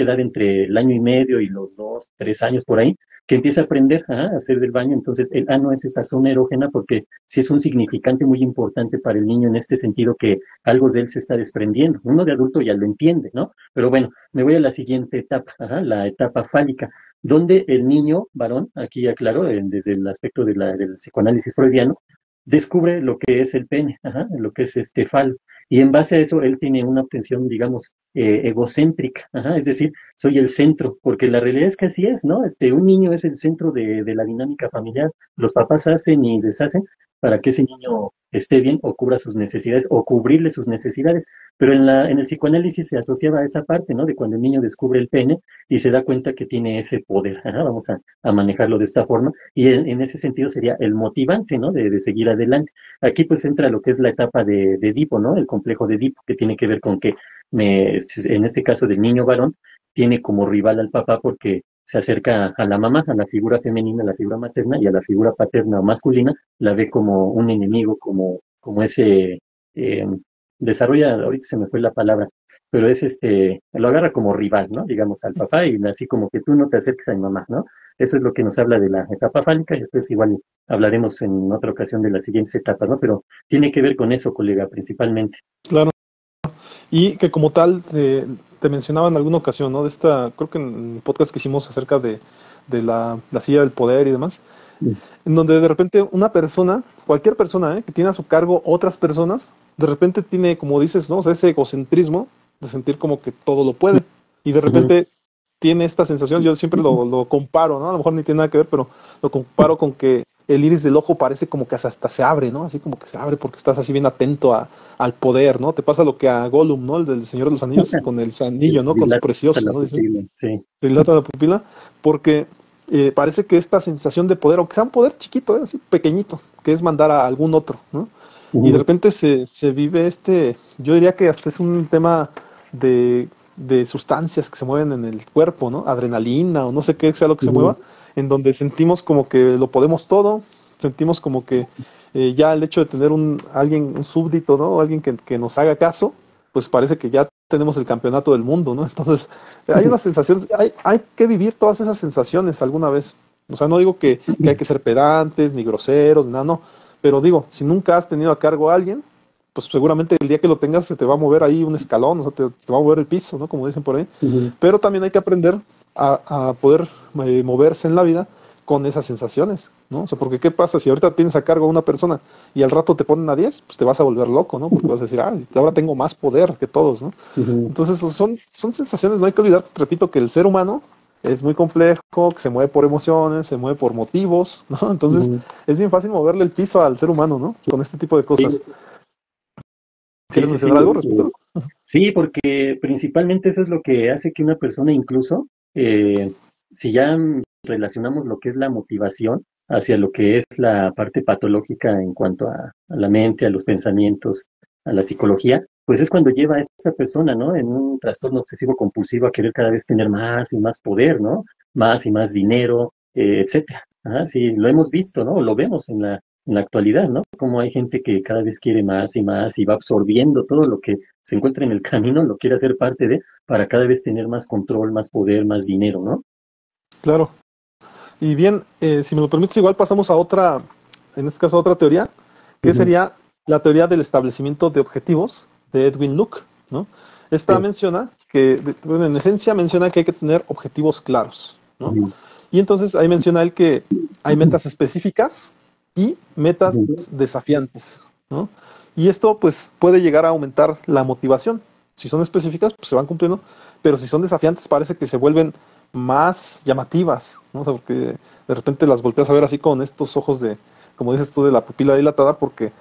edad entre el año y medio y los 2, 3 años por ahí, que empieza a aprender a hacer del baño. Entonces, el ano es esa zona erógena porque sí es un significante muy importante para el niño en este sentido que algo de él se está desprendiendo. Uno de adulto ya lo entiende, ¿no? Pero bueno, me voy a la siguiente etapa, la etapa fálica, donde el niño varón, aquí ya claro, desde el aspecto del psicoanálisis freudiano, descubre lo que es el pene, lo que es este falo. Y en base a eso, él tiene una obtención, digamos, egocéntrica, es decir, soy el centro, porque la realidad es que así es, ¿no? Un niño es el centro de la dinámica familiar. Los papás hacen y deshacen para que ese niño esté bien o cubra sus necesidades o cubrirle sus necesidades. Pero en el psicoanálisis se asociaba a esa parte, ¿no? De cuando el niño descubre el pene y se da cuenta que tiene ese poder. Vamos a manejarlo de esta forma. Y en ese sentido sería el motivante, ¿no? De seguir adelante. Aquí pues entra lo que es la etapa de Edipo, ¿no? El complejo de Edipo, que tiene que ver con que en este caso del niño varón, tiene como rival al papá porque se acerca a la mamá, a la figura femenina, a la figura materna, y a la figura paterna o masculina la ve como un enemigo, como ese, eh, desarrolla, ahorita se me fue la palabra, pero lo agarra como rival, ¿no? Digamos, al papá y así como que tú no te acerques a mi mamá, ¿no? Eso es lo que nos habla de la etapa fálica y después igual hablaremos en otra ocasión de las siguientes etapas, ¿no? Pero tiene que ver con eso, colega, principalmente. Claro. Y que como tal, te mencionaba en alguna ocasión, ¿no? Creo que en el podcast que hicimos acerca de la silla del poder y demás, en donde de repente una persona, cualquier persona, que tiene a su cargo otras personas, de repente tiene, como dices, ¿no? O sea, ese egocentrismo de sentir como que todo lo puede. Y de Ujú. repente tiene esta sensación, yo siempre lo comparo, ¿no? A lo mejor ni tiene nada que ver, pero lo comparo con que el iris del ojo parece como que hasta se abre, ¿no? Así como que se abre porque estás así bien atento al poder, ¿no? Te pasa lo que a Gollum, ¿no? El del Señor de los Anillos, con el Sí, anillo, ¿no? Con su dilata precioso, la ¿no? Dice, pupila, sí. se dilata la pupila, porque parece que esta sensación de poder, aunque sea un poder chiquito, así pequeñito, que es mandar a algún otro, ¿no? Y de Ujú. repente se vive yo diría que hasta es un tema de, de sustancias que se mueven en el cuerpo, ¿no? Adrenalina o no sé qué sea lo que se Ujú. mueva, en donde sentimos como que lo podemos todo, sentimos como que ya el hecho de tener un súbdito, ¿no? Alguien que nos haga caso, pues parece que ya tenemos el campeonato del mundo, ¿no? Entonces, hay unas sensaciones, hay que vivir todas esas sensaciones alguna vez. O sea, no digo que hay que ser pedantes, ni groseros, ni nada, no. Pero digo, si nunca has tenido a cargo a alguien, pues seguramente el día que lo tengas se te va a mover ahí un escalón, o sea, te va a mover el piso, ¿no? Como dicen por ahí. Ujú. Pero también hay que aprender a poder moverse en la vida con esas sensaciones, ¿no? O sea, porque ¿qué pasa si ahorita tienes a cargo a una persona y al rato te ponen a 10? Pues te vas a volver loco, ¿no? Porque vas a decir, ah, ahora tengo más poder que todos, ¿no? Ujú. Entonces son sensaciones, no hay que olvidar, repito, que el ser humano es muy complejo, que se mueve por emociones, se mueve por motivos, ¿no? Entonces Ujú. es bien fácil moverle el piso al ser humano, ¿no? Con este tipo de Sí, cosas. sí, ¿Quieres sí, sí, mencionar algo respecto? sí, porque principalmente eso es lo que hace que una persona incluso, si ya relacionamos lo que es la motivación hacia lo que es la parte patológica en cuanto a la mente, a los pensamientos, a la psicología, pues es cuando lleva a esa persona, ¿no? En un trastorno obsesivo compulsivo a querer cada vez tener más y más poder, ¿no? Más y más dinero, etcétera. Ajá, sí, lo hemos visto, ¿no? Lo vemos en la actualidad, ¿no? Como hay gente que cada vez quiere más y más y va absorbiendo todo lo que se encuentra en el camino, lo quiere hacer parte de, para cada vez tener más control, más poder, más dinero, ¿no? Claro. Y bien, si me lo permites, igual pasamos a otra, en este caso a otra teoría, que Ujú. sería la teoría del establecimiento de objetivos de Edwin Locke, ¿no? Esta Sí. menciona que, bueno, en esencia menciona que hay que tener objetivos claros, ¿no? Ujú. Y entonces ahí menciona él que hay metas específicas y metas Ujú. desafiantes, ¿no? Y esto pues puede llegar a aumentar la motivación. Si son específicas, pues se van cumpliendo, pero si son desafiantes parece que se vuelven más llamativas, ¿no? O sea, porque de repente las volteas a ver así con estos ojos de, como dices tú, de la pupila dilatada, porque,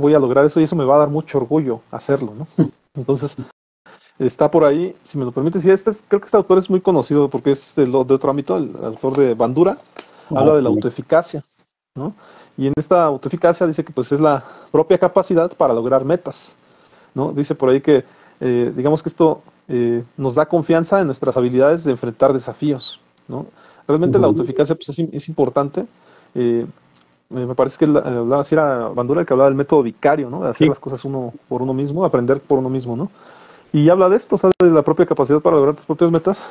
voy a lograr eso y eso me va a dar mucho orgullo hacerlo, ¿no? Entonces, está por ahí, si me lo permites, y creo que este autor es muy conocido porque es de otro ámbito, el autor de Bandura, Ah, habla de la sí. autoeficacia, ¿no? Y en esta autoeficacia dice que pues es la propia capacidad para lograr metas, ¿no? Dice por ahí que, digamos que esto nos da confianza en nuestras habilidades de enfrentar desafíos, ¿no? Realmente la Ujú. autoeficacia pues, es importante. eh, Me parece que hablaba así era Bandura el que hablaba del método vicario, ¿no? De hacer Sí, las cosas uno por uno mismo, aprender por uno mismo, ¿no? Y habla de esto, o sea, de la propia capacidad para lograr tus propias metas.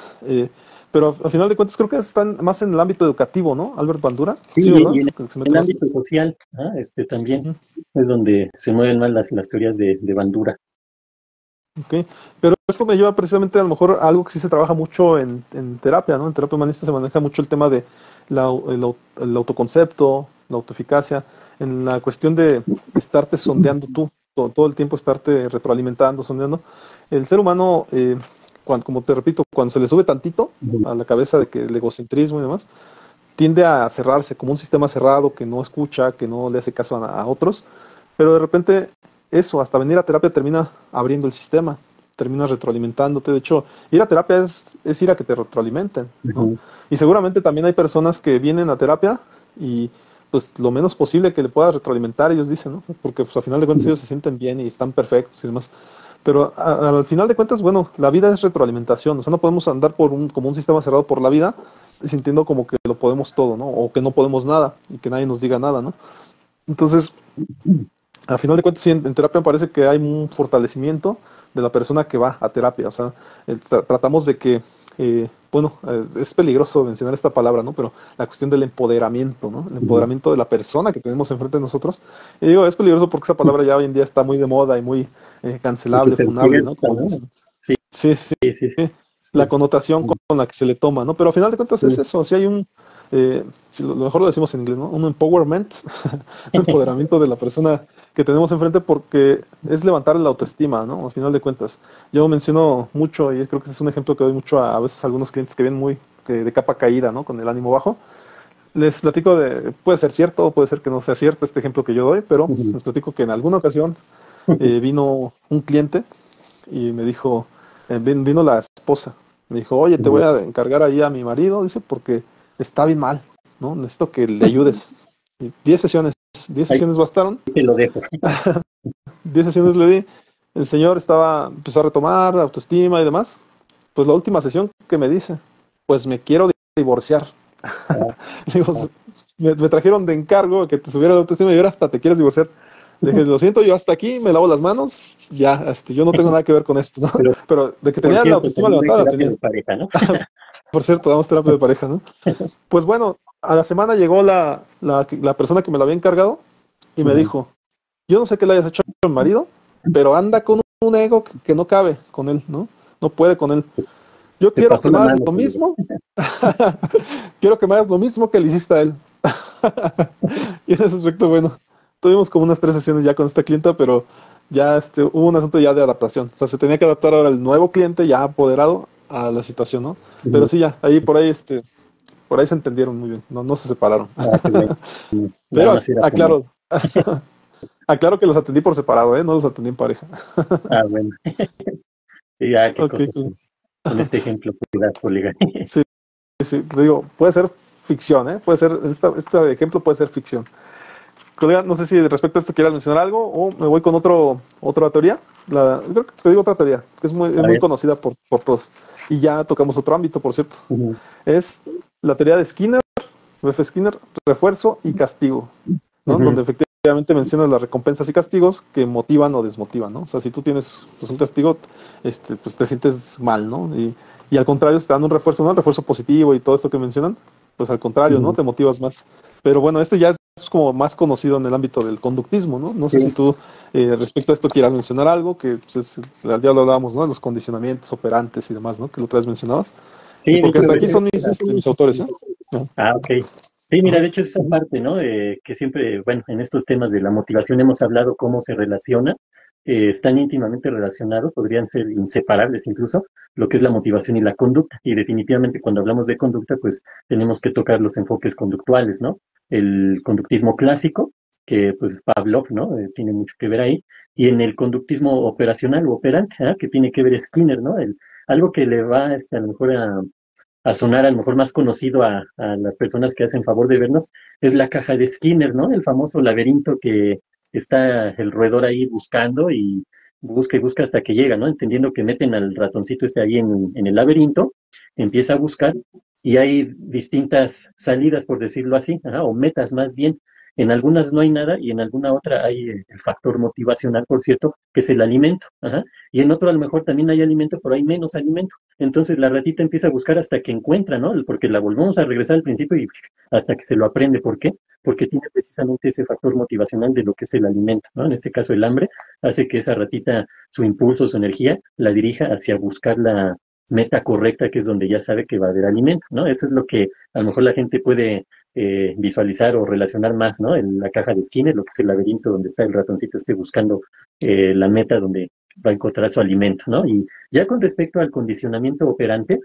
Pero al final de cuentas creo que están más en el ámbito educativo, ¿no? Albert Bandura. sí, Sí, ¿verdad? y en Se mete el más. ámbito social, también Ujú. es donde se mueven más las teorías de Bandura. Ok. Pero esto me lleva precisamente a lo mejor a algo que sí se trabaja mucho en terapia, ¿no? En terapia humanista se maneja mucho el tema de el autoconcepto, la autoeficacia, en la cuestión de estarte sondeando tú, todo el tiempo estarte retroalimentando, sondeando. El ser humano, como te repito, cuando se le sube tantito Ujú. a la cabeza de que el egocentrismo y demás, tiende a cerrarse como un sistema cerrado que no escucha, que no le hace caso a otros, pero de repente eso, hasta venir a terapia termina abriendo el sistema, terminas retroalimentándote. De hecho, ir a terapia es ir a que te retroalimenten, ¿no? Ujú. Y seguramente también hay personas que vienen a terapia y pues lo menos posible que le puedas retroalimentar, ellos dicen, ¿no? Porque pues al final de cuentas Ujú. ellos se sienten bien y están perfectos y demás. Pero al final de cuentas, bueno, la vida es retroalimentación, o sea, no podemos andar como un sistema cerrado por la vida, sintiendo como que lo podemos todo, ¿no? O que no podemos nada y que nadie nos diga nada, ¿no? Entonces, a final de cuentas, sí, en terapia me parece que hay un fortalecimiento de la persona que va a terapia. O sea, tratamos de que, bueno, es peligroso mencionar esta palabra, ¿no? Pero la cuestión del empoderamiento, ¿no? El Ujú. empoderamiento de la persona que tenemos enfrente de nosotros. Y digo, es peligroso porque esa palabra ya hoy en día está muy de moda y muy Y se cancelable, funable, ¿no? tergiversa, Como le ¿no? dicen. Sí, Sí, sí, sí, sí, la sí. connotación con la que se le toma, ¿no? Pero al final de cuentas es Sí. eso, si hay si lo mejor lo decimos en inglés, ¿no? Un empowerment, un empoderamiento de la persona que tenemos enfrente porque es levantar la autoestima, ¿no? Al final de cuentas. Yo menciono mucho, y creo que ese es un ejemplo que doy mucho a veces a algunos clientes que vienen muy de capa caída, ¿no? Con el ánimo bajo. Les platico puede ser cierto, puede ser que no sea cierto este ejemplo que yo doy, pero Ujú. les platico que en alguna ocasión vino un cliente y me dijo, vino la esposa, me dijo, oye, te voy Ujú. a encargar ahí a mi marido, dice, porque está bien mal, ¿no? Necesito que le ayudes. Y 10 sesiones, 10 Ahí sesiones bastaron, te lo dejo. 10 sesiones le di, el señor empezó a retomar autoestima y demás. Pues la última sesión que me dice, pues me quiero divorciar. Ah, Le digo, ah. me trajeron de encargo que te subiera la autoestima y ahora hasta te quieres divorciar. Dije, lo siento, yo hasta aquí me lavo las manos, ya, yo no tengo nada que ver con esto, ¿no? Pero de que por tenía la cierto, autoestima también hay levantada, la terapia tenía. de pareja, ¿no? Por cierto, damos terapia de pareja, ¿no? Pues bueno, a la semana llegó la persona que me la había encargado y me Ujú. dijo, yo no sé qué le hayas hecho al marido, pero anda con un ego que no cabe con él, ¿no? No puede con él. Yo Te quiero pasó que la me hagas mano, lo colega. mismo, quiero que me hagas lo mismo que le hiciste a él. Y en ese aspecto, bueno, tuvimos como unas 3 sesiones ya con esta clienta, pero ya hubo un asunto ya de adaptación. O sea, se tenía que adaptar ahora el nuevo cliente ya apoderado a la situación, ¿no? Pero Ujú. sí, ya, por ahí se entendieron muy bien, no se separaron. Ah, qué bueno. Pero Nada más era como, aclaro que los atendí por separado, ¿eh? No los atendí en pareja. ah, bueno. Sí, ah, qué Ok, cosa. Con este ejemplo, cuidado, colega. sí, sí, te digo, puede ser ficción, ¿eh? Puede ser, este ejemplo puede ser ficción. Colega, no sé si respecto a esto quieras mencionar algo o me voy con otra teoría. Creo que te digo otra teoría, que es A muy ver. conocida por todos. Y ya tocamos otro ámbito, por cierto. Ujú, Es la teoría de Skinner, F. Skinner, refuerzo y castigo, ¿no? ujú. Donde efectivamente mencionas las recompensas y castigos que motivan o desmotivan, ¿no? O sea, si tú tienes pues, un castigo, pues te sientes mal, ¿no? Y al contrario, si te dan un refuerzo, ¿no? Un refuerzo positivo y todo esto que mencionan, pues al contrario, ¿no? Ujú. Te motivas más. Pero bueno, ya es como más conocido en el ámbito del conductismo, ¿no? No sé si Sí, tú respecto a esto quieras mencionar algo, que pues, ya lo hablábamos, ¿no? Los condicionamientos operantes y demás, ¿no? Que lo otra vez mencionabas. Y sí, de porque hecho, hasta aquí es son mis autores, ¿eh? ah, ok. Sí, mira, Ajá. de hecho es esa parte, ¿no? Que siempre, bueno, en estos temas de la motivación hemos hablado cómo se relaciona, están íntimamente relacionados, podrían ser inseparables incluso, lo que es la motivación y la conducta. Y definitivamente cuando hablamos de conducta, pues tenemos que tocar los enfoques conductuales, ¿no? El conductismo clásico, que pues Pavlov, ¿no? Tiene mucho que ver ahí, y en el conductismo operacional o operante, ¿ah? Que tiene que ver Skinner, ¿no? Algo que le va a lo mejor a sonar a lo mejor más conocido a las personas que hacen favor de vernos, es la caja de Skinner, ¿no? El famoso laberinto que está el roedor ahí buscando y busca hasta que llega, ¿no? Entendiendo que meten al ratoncito este ahí en el laberinto, empieza a buscar y hay distintas salidas, por decirlo así, ajá, o metas más bien. En algunas no hay nada y en alguna otra hay el factor motivacional, por cierto, que es el alimento. Ajá. Y en otro a lo mejor también hay alimento, pero hay menos alimento. Entonces la ratita empieza a buscar hasta que encuentra, ¿no? Porque la volvemos a regresar al principio y hasta que se lo aprende. ¿Por qué? Porque tiene precisamente ese factor motivacional de lo que es el alimento, ¿no? En este caso el hambre hace que esa ratita, su impulso, su energía, la dirija hacia buscar la meta correcta, que es donde ya sabe que va a haber alimento, ¿no? Eso es lo que a lo mejor la gente puede visualizar o relacionar más, ¿no? En la caja de Skinner, lo que es el laberinto donde está el ratoncito esté buscando la meta donde va a encontrar su alimento, ¿no? Y ya con respecto al condicionamiento operante,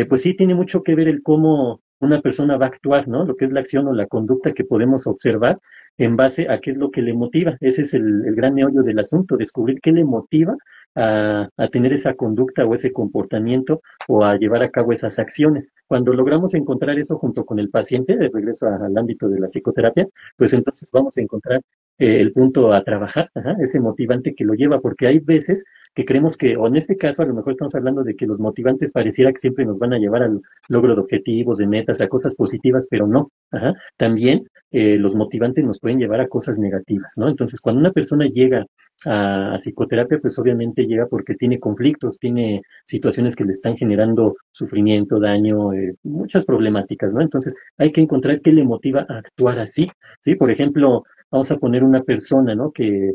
pues sí tiene mucho que ver el cómo una persona va a actuar, ¿no? Lo que es la acción o la conducta que podemos observar en base a qué es lo que le motiva. Ese es el gran meollo del asunto, descubrir qué le motiva a tener esa conducta o ese comportamiento o a llevar a cabo esas acciones. Cuando logramos encontrar eso junto con el paciente, de regreso al ámbito de la psicoterapia, pues entonces vamos a encontrar el punto a trabajar, ajá, ese motivante que lo lleva, porque hay veces que creemos que, o en este caso a lo mejor estamos hablando de que los motivantes pareciera que siempre nos van a llevar al logro de objetivos, de metas, a cosas positivas, pero no. Ajá. También los motivantes nos pueden llevar a cosas negativas, ¿no? Entonces, cuando una persona llega a psicoterapia, pues obviamente llega porque tiene conflictos, tiene situaciones que le están generando sufrimiento, daño, muchas problemáticas, ¿no? Entonces, hay que encontrar qué le motiva a actuar así, ¿sí? Por ejemplo, vamos a poner una persona, ¿no? Que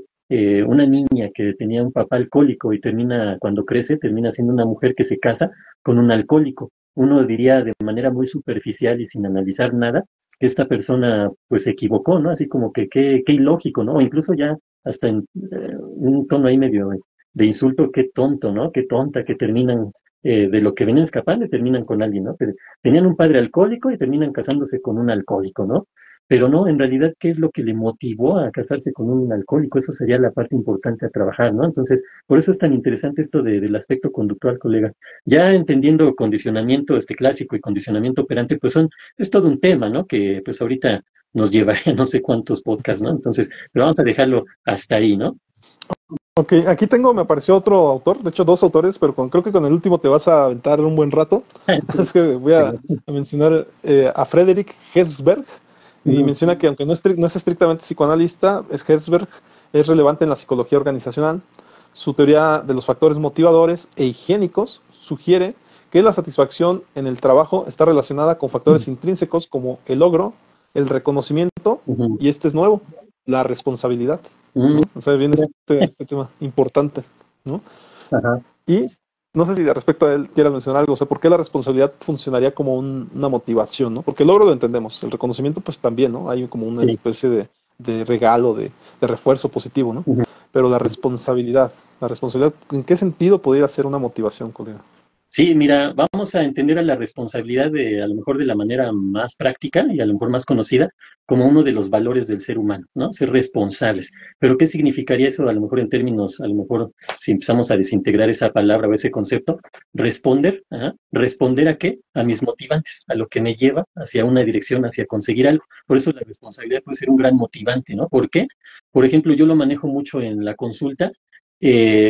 una niña que tenía un papá alcohólico y termina, cuando crece, termina siendo una mujer que se casa con un alcohólico. Uno diría de manera muy superficial y sin analizar nada que esta persona pues se equivocó, ¿no? Así como que qué ilógico, ¿no? O incluso ya hasta en un tono ahí medio de insulto, qué tonto, ¿no? Qué tonta, que terminan de lo que venían escapando y terminan con alguien, ¿no? Pero tenían un padre alcohólico y terminan casándose con un alcohólico, ¿no? Pero no, en realidad, ¿qué es lo que le motivó a casarse con un alcohólico? Eso sería la parte importante a trabajar, ¿no? Entonces, por eso es tan interesante esto del aspecto conductual, colega. Ya entendiendo condicionamiento clásico y condicionamiento operante, pues es todo un tema, ¿no? Que pues ahorita nos llevaría no sé cuántos podcasts, ¿no? Entonces, pero vamos a dejarlo hasta ahí, ¿no? Ok, aquí me apareció otro autor, de hecho 2 autores, pero creo que con el último te vas a aventar un buen rato. Es que voy a mencionar a Frederick Herzberg Y Ujú, menciona que aunque no es estrictamente psicoanalista, Herzberg es relevante en la psicología organizacional. Su teoría de los factores motivadores e higiénicos sugiere que la satisfacción en el trabajo está relacionada con factores intrínsecos como el logro, el reconocimiento ujú, y este es nuevo, la responsabilidad, ujú. ¿no? O sea, viene este tema importante, ¿no? Ajá, Y no sé si de respecto a él quieras mencionar algo, o sea, ¿por qué la responsabilidad funcionaría como una motivación, ¿no? Porque el logro lo entendemos, el reconocimiento pues también, ¿no? Hay como una sí. especie de regalo, de refuerzo positivo, ¿no? Ujú. Pero la responsabilidad, ¿en qué sentido podría ser una motivación, colega? Sí, mira, vamos a entender a la responsabilidad de, a lo mejor de la manera más práctica y a lo mejor más conocida, como uno de los valores del ser humano, ¿no? Ser responsables. Pero ¿qué significaría eso? A lo mejor en términos, a lo mejor si empezamos a desintegrar esa palabra o ese concepto, responder, ajá, ¿responder a qué? A mis motivantes, a lo que me lleva hacia una dirección, hacia conseguir algo. Por eso la responsabilidad puede ser un gran motivante, ¿no? ¿Por qué? Por ejemplo, yo lo manejo mucho en la consulta.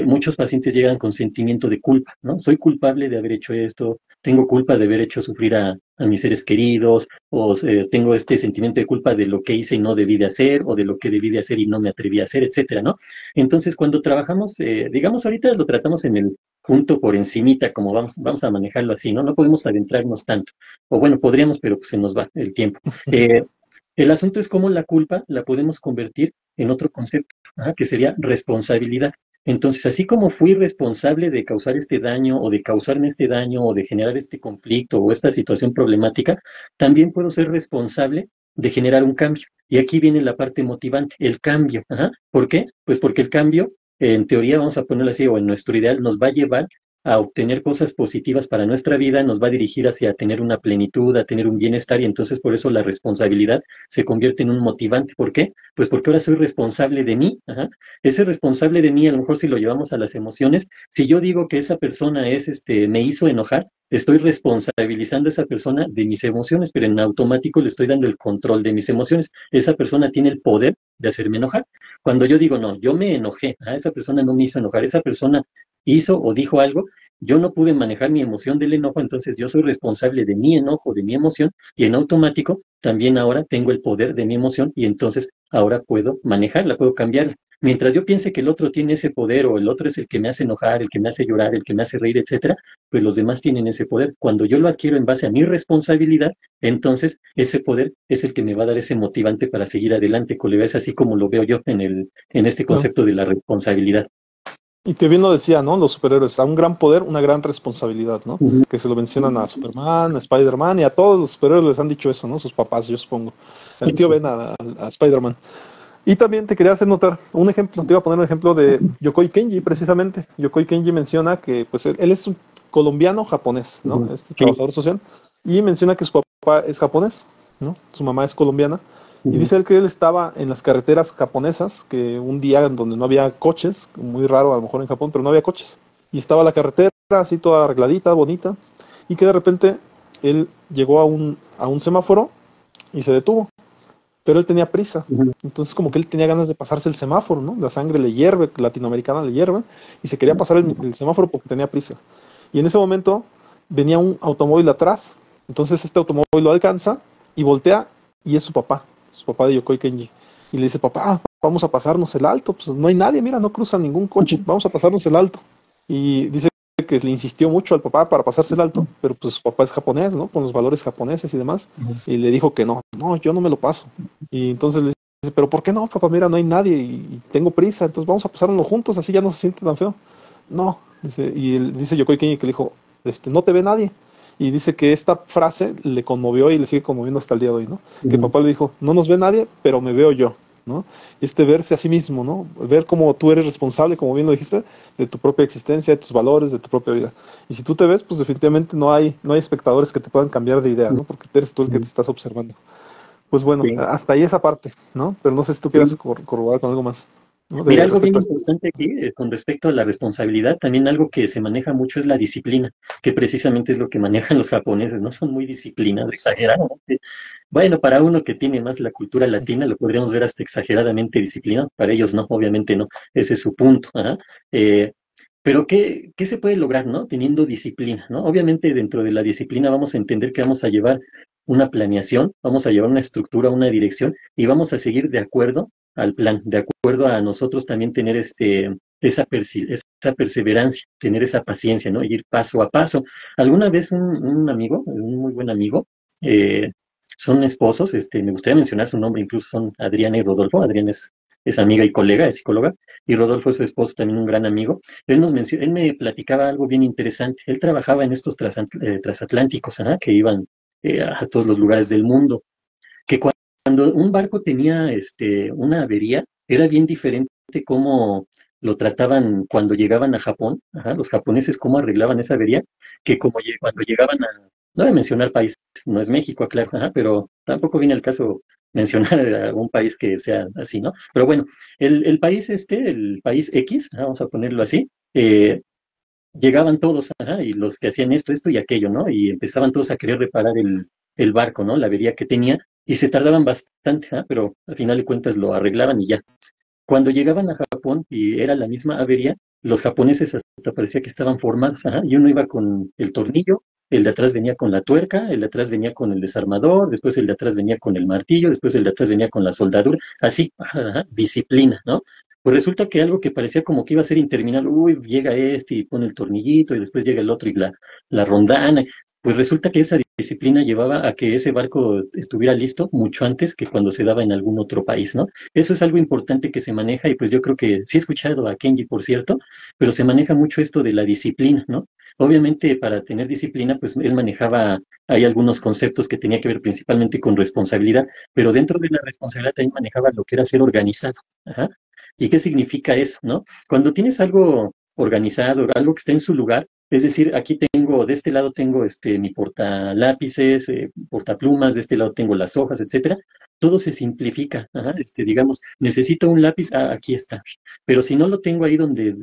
Muchos pacientes llegan con sentimiento de culpa, ¿no? Soy culpable de haber hecho esto, tengo culpa de haber hecho sufrir a mis seres queridos, o tengo este sentimiento de culpa de lo que hice y no debí de hacer, o de lo que debí de hacer y no me atreví a hacer, etcétera, ¿no? Entonces, cuando trabajamos, digamos, ahorita lo tratamos en el punto por encimita, como vamos a manejarlo así, ¿no? No podemos adentrarnos tanto, o bueno, podríamos, pero pues se nos va el tiempo. Eh, el asunto es cómo la culpa la podemos convertir en otro concepto, ¿ah? Que sería responsabilidad. Entonces, así como fui responsable de causar este daño o de causarme este daño o de generar este conflicto o esta situación problemática, también puedo ser responsable de generar un cambio. Y aquí viene la parte motivante, el cambio. Ajá. ¿Por qué? Pues porque el cambio, en teoría, vamos a ponerlo así, o en nuestro ideal, nos va a llevar a obtener cosas positivas para nuestra vida, nos va a dirigir hacia tener una plenitud, a tener un bienestar, y entonces por eso la responsabilidad se convierte en un motivante. ¿Por qué? Pues porque ahora soy responsable de mí. Ajá. Ese responsable de mí, a lo mejor si lo llevamos a las emociones, si yo digo que esa persona me hizo enojar, estoy responsabilizando a esa persona de mis emociones, pero en automático le estoy dando el control de mis emociones. Esa persona tiene el poder de hacerme enojar. Cuando yo digo, no, yo me enojé, esa persona no me hizo enojar, esa persona hizo o dijo algo, yo no pude manejar mi emoción del enojo, entonces yo soy responsable de mi enojo, de mi emoción, y en automático también ahora tengo el poder de mi emoción y entonces ahora puedo manejarla, puedo cambiarla. Mientras yo piense que el otro tiene ese poder o el otro es el que me hace enojar, el que me hace llorar, el que me hace reír, etcétera, pues los demás tienen ese poder. Cuando yo lo adquiero en base a mi responsabilidad, entonces ese poder es el que me va a dar ese motivante para seguir adelante, colega. Es así como lo veo yo en este Claro. concepto de la responsabilidad. Y que bien lo decía, ¿no? Los superhéroes, a un gran poder, una gran responsabilidad, ¿no? Ujú. Que se lo mencionan a Superman, a Spider-Man y a todos los superhéroes les han dicho eso, ¿no? Sus papás, yo supongo. El tío Sí. Ben a Spider-Man. Y también te quería hacer notar un ejemplo, te iba a poner un ejemplo de Yokoi Kenji, precisamente. Yokoi Kenji menciona que pues él es un colombiano japonés, ¿no? Ujú. Este Sí. trabajador social. Y menciona que su papá es japonés, ¿no? Su mamá es colombiana. Y Ujú. dice él que él estaba en las carreteras japonesas, que un día en donde no había coches, muy raro a lo mejor en Japón, pero no había coches. Y estaba la carretera así toda arregladita, bonita, y que de repente él llegó a un semáforo y se detuvo, pero él tenía prisa. Ujú. Entonces como que él tenía ganas de pasarse el semáforo, ¿no? La sangre le hierve, latinoamericana le hierve, y se quería pasar el semáforo porque tenía prisa. Y en ese momento venía un automóvil atrás, entonces este automóvil lo alcanza y voltea y es su papá de Yokoi Kenji. Y le dice, papá, vamos a pasarnos el alto, pues no hay nadie, mira, no cruza ningún coche, vamos a pasarnos el alto. Y dice que le insistió mucho al papá para pasarse el alto, pero pues su papá es japonés, ¿no? Con los valores japoneses y demás, Ujú. y le dijo que no, no, yo no me lo paso. Y entonces le dice, pero ¿por qué no, papá? Mira, no hay nadie y tengo prisa, entonces vamos a pasarnos juntos, así ya no se siente tan feo. No, dice, y él, dice Yokoi Kenji que le dijo, no te ve nadie. Y dice que esta frase le conmovió y le sigue conmoviendo hasta el día de hoy, ¿no? Que Ujú. papá le dijo, no nos ve nadie, pero me veo yo, ¿no? Este verse a sí mismo, ¿no? Ver cómo tú eres responsable, como bien lo dijiste, de tu propia existencia, de tus valores, de tu propia vida. Y si tú te ves, pues definitivamente no hay espectadores que te puedan cambiar de idea, ¿no? Porque eres tú el que te Ujú. estás observando. Pues bueno, Sí. hasta ahí esa parte, ¿no? Pero no sé si tú quieras Sí. corroborar con algo más, ¿no? Mira, De algo bien respecto a esto. importante aquí, con respecto a la responsabilidad, también algo que se maneja mucho es la disciplina, que precisamente es lo que manejan los japoneses, ¿no? Son muy disciplinados, exageradamente. Bueno, para uno que tiene más la cultura latina, lo podríamos ver hasta exageradamente disciplinado. Para ellos no, obviamente no. Ese es su punto. Ajá. Pero ¿qué se puede lograr, ¿no? Teniendo disciplina, ¿no? Obviamente dentro de la disciplina vamos a entender que vamos a llevar una planeación, vamos a llevar una estructura, una dirección y vamos a seguir de acuerdo al plan, de acuerdo a nosotros también tener esa perseverancia, tener esa paciencia, ¿no? Ir paso a paso. Alguna vez un amigo, un muy buen amigo, eh, son esposos, me gustaría mencionar su nombre, incluso son Adriana y Rodolfo. Adriana es amiga y colega, es psicóloga, y Rodolfo es su esposo, también un gran amigo. Él me platicaba algo bien interesante. Él trabajaba en estos transatlánticos, ajá, que iban a todos los lugares del mundo. Que cuando un barco tenía una avería, era bien diferente cómo lo trataban cuando llegaban a Japón, ajá, los japoneses cómo arreglaban esa avería, que cuando llegaban no voy a mencionar país, no es México, claro, ajá, pero tampoco viene el caso mencionar a un país que sea así, ¿no? Pero bueno, el país el país X, ajá, vamos a ponerlo así, llegaban todos, ajá, y los que hacían esto y aquello, ¿no? Y empezaban todos a querer reparar el barco, ¿no? La avería que tenía, y se tardaban bastante, ¿ah? Pero al final de cuentas lo arreglaban y ya. Cuando llegaban a Japón y era la misma avería, los japoneses hasta parecía que estaban formados, ajá, y uno iba con el tornillo, el de atrás venía con la tuerca, el de atrás venía con el desarmador, después el de atrás venía con el martillo, después el de atrás venía con la soldadura, así, ajá, ajá, disciplina, ¿no? Pues resulta que algo que parecía como que iba a ser interminable, uy, llega este y pone el tornillito y después llega el otro y la rondana, pues resulta que esa disciplina llevaba a que ese barco estuviera listo mucho antes que cuando se daba en algún otro país, ¿no? Eso es algo importante que se maneja y pues yo creo que sí he escuchado a Kenji, por cierto, pero se maneja mucho esto de la disciplina, ¿no? Obviamente para tener disciplina, pues él manejaba, hay algunos conceptos que tenía que ver principalmente con responsabilidad, pero dentro de la responsabilidad también manejaba lo que era ser organizado. Ajá. ¿Y qué significa eso, no? Cuando tienes algo organizado, algo que está en su lugar, es decir, aquí tengo, de este lado tengo mi portalápices, portaplumas, de este lado tengo las hojas, etcétera, todo se simplifica. Ajá, digamos, necesito un lápiz, aquí está. Pero si no lo tengo ahí donde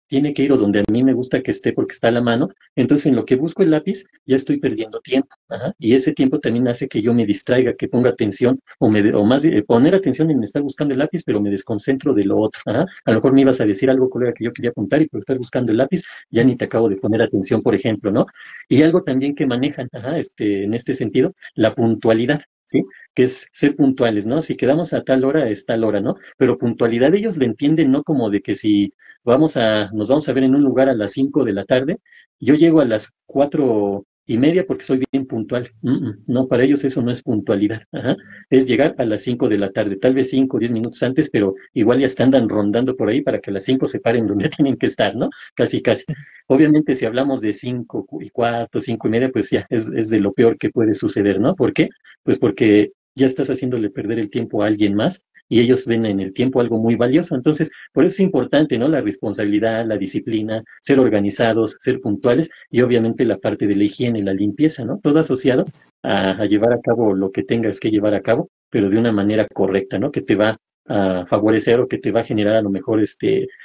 tiene que ir o donde a mí me gusta que esté porque está a la mano, entonces en lo que busco el lápiz ya estoy perdiendo tiempo. Ajá, y ese tiempo también hace que yo me distraiga, que ponga atención o más bien, poner atención en estar buscando el lápiz, pero me desconcentro de lo otro. Ajá. A lo mejor me ibas a decir algo, colega, que yo quería apuntar y por estar buscando el lápiz ya ni te acabo de poner atención, por ejemplo, ¿no? Y algo también que manejan, ajá, en este sentido, la puntualidad. ¿Sí? Que es ser puntuales, ¿no? Si quedamos a tal hora, es tal hora, ¿no? Pero puntualidad ellos lo entienden no como de que si nos vamos a ver en un lugar a las 5 de la tarde, yo llego a las 4:30 porque soy bien puntual. No, para ellos eso no es puntualidad, ajá. Es llegar a las 5 de la tarde, tal vez 5 o 10 minutos antes, pero igual ya andan rondando por ahí para que a las 5 se paren donde tienen que estar, ¿no? Casi, casi. Obviamente, si hablamos de 5:15, 5:30, pues ya es de lo peor que puede suceder, ¿no? ¿Por qué? Pues porque ya estás haciéndole perder el tiempo a alguien más y ellos ven en el tiempo algo muy valioso. Entonces, por eso es importante, ¿no? La responsabilidad, la disciplina, ser organizados, ser puntuales y obviamente la parte de la higiene, la limpieza, ¿no? Todo asociado a llevar a cabo lo que tengas que llevar a cabo, pero de una manera correcta, ¿no? Que te va a favorecer o que te va a generar a lo mejor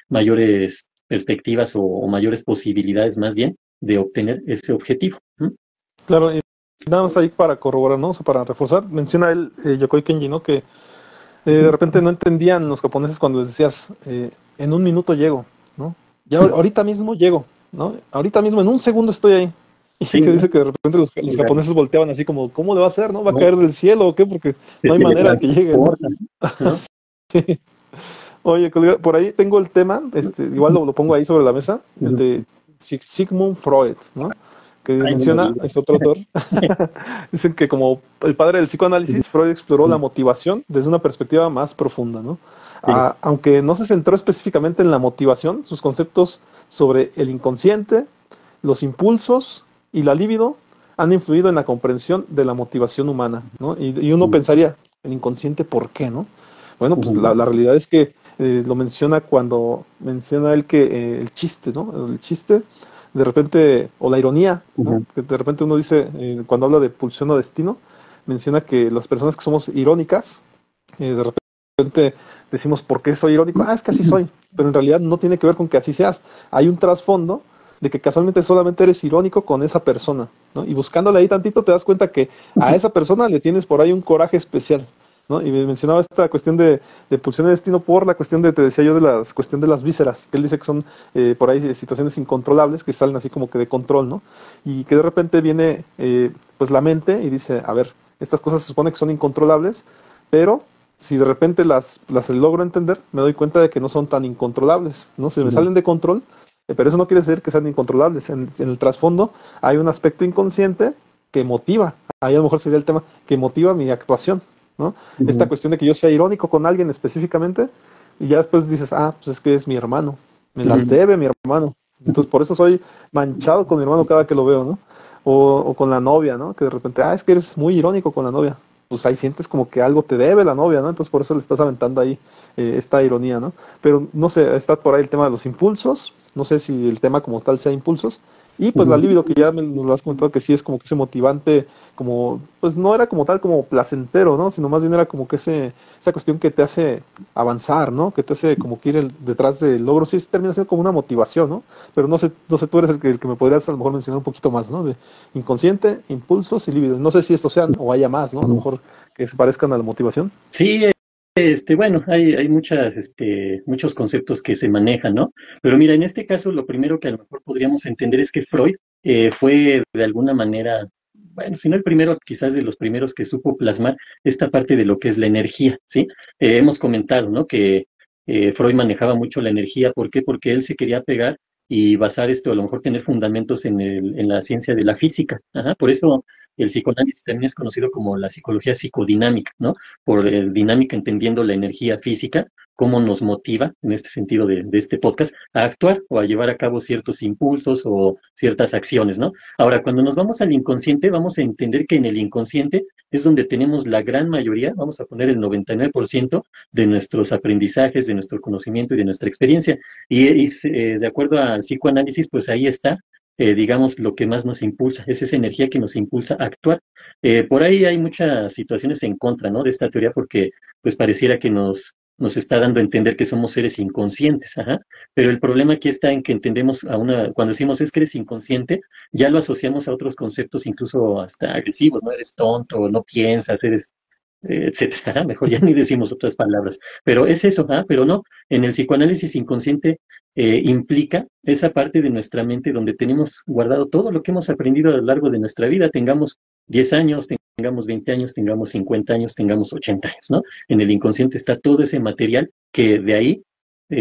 mayores perspectivas o mayores posibilidades más bien de obtener ese objetivo. ¿Mm? Claro, y nada más ahí para corroborar, ¿no? O sea, para reforzar, menciona él, Yokoi Kenji, ¿no? Que de repente no entendían los japoneses cuando les decías, en un minuto llego, ¿no? Ya ahorita mismo llego, ¿no? Ahorita mismo, en un segundo estoy ahí. Y Sí, que ¿no? dice que de repente los Claro. japoneses volteaban así como, ¿cómo le va a hacer, no? ¿Va a No, caer del cielo o qué? Porque se no hay manera que llegue, ¿no? teletransportan, ¿no? Oye, colega, por ahí tengo el tema, igual lo pongo ahí sobre la mesa, el de Sigmund Freud, ¿no? Que Ay, no me menciona, digas. es otro autor, dicen que como el padre del psicoanálisis, Freud exploró la motivación desde una perspectiva más profunda, ¿no? Sí. Aunque no se centró específicamente en la motivación, sus conceptos sobre el inconsciente, los impulsos y la libido han influido en la comprensión de la motivación humana, ¿no? Y uno pensaría, el inconsciente, ¿por qué, no? Bueno, pues Ujú, la realidad es que lo menciona cuando menciona él que el chiste, ¿no? El chiste, de repente, o la ironía, ¿no? ujú. Que de repente uno dice, cuando habla de pulsión o destino, menciona que las personas que somos irónicas, de repente decimos, ¿por qué soy irónico? Es que así soy, pero en realidad no tiene que ver con que así seas. Hay un trasfondo de que casualmente solamente eres irónico con esa persona, ¿no? Y buscándole ahí tantito te das cuenta que a esa persona le tienes por ahí un coraje especial. ¿no? Y mencionaba esta cuestión de pulsión de destino por la cuestión de, te decía yo, de la cuestión de las vísceras, que él dice que son por ahí situaciones incontrolables que salen así como que de control, ¿no? Y que de repente viene pues la mente y dice, a ver, estas cosas se supone que son incontrolables, pero si de repente las logro entender, me doy cuenta de que no son tan incontrolables, ¿no? Se me Ujú, salen de control, pero eso no quiere decir que sean incontrolables. En el trasfondo hay un aspecto inconsciente que motiva, ahí a lo mejor sería el tema, que motiva mi actuación, ¿no? Esta ujú, cuestión de que yo sea irónico con alguien específicamente, y ya después dices, ah, pues es que es mi hermano, me las ujú, debe mi hermano. ujú, Entonces por eso soy manchado con mi hermano cada que lo veo, ¿no? O con la novia, ¿no? Que de repente, ah, es que eres muy irónico con la novia. Pues ahí sientes como que algo te debe la novia, ¿no? Entonces por eso le estás aventando ahí esta ironía, ¿no? Pero no sé, está por ahí el tema de los impulsos, no sé si el tema como tal sea impulsos, y pues la ujú. libido, que ya nos lo has comentado que sí es como que ese motivante, como, pues no era como tal como placentero, ¿no? Sino más bien era como que esa cuestión que te hace avanzar, ¿no? Que te hace como que ir detrás del logro, sí termina siendo como una motivación, ¿no? Pero no sé, tú eres el que me podrías a lo mejor mencionar un poquito más, ¿no? De inconsciente, impulsos y libido. No sé si estos sean o haya más, ¿no? A lo mejor que se parezcan a la motivación. Sí, bueno, hay muchos conceptos que se manejan, ¿no? Pero mira, en este caso, lo primero que a lo mejor podríamos entender es que Freud fue de alguna manera, bueno, si no el primero, quizás de los primeros que supo plasmar esta parte de lo que es la energía, ¿sí? Hemos comentado, ¿no? Que Freud manejaba mucho la energía. ¿Por qué? Porque él se quería pegar y basar esto, a lo mejor tener fundamentos en la ciencia de la física. Ajá, por eso el psicoanálisis también es conocido como la psicología psicodinámica, ¿no? Por dinámica entendiendo la energía física, cómo nos motiva, en este sentido de este podcast, a actuar o a llevar a cabo ciertos impulsos o ciertas acciones, ¿no? Ahora, cuando nos vamos al inconsciente, vamos a entender que en el inconsciente es donde tenemos la gran mayoría, vamos a poner el 99% de nuestros aprendizajes, de nuestro conocimiento y de nuestra experiencia. Y de acuerdo al psicoanálisis, pues ahí está, digamos, lo que más nos impulsa, es esa energía que nos impulsa a actuar. Por ahí hay muchas situaciones en contra, ¿no? De esta teoría porque pues pareciera que nos está dando a entender que somos seres inconscientes, ajá. Pero el problema aquí está en que entendemos cuando decimos es que eres inconsciente, ya lo asociamos a otros conceptos incluso hasta agresivos, ¿no? Eres tonto, no piensas, eres, etcétera. Mejor ya ni decimos otras palabras. Pero es eso, ¿ah? Pero no, en el psicoanálisis inconsciente implica esa parte de nuestra mente donde tenemos guardado todo lo que hemos aprendido a lo largo de nuestra vida, tengamos 10 años, tengamos 20 años, tengamos 50 años, tengamos 80 años, ¿no? En el inconsciente está todo ese material que de ahí,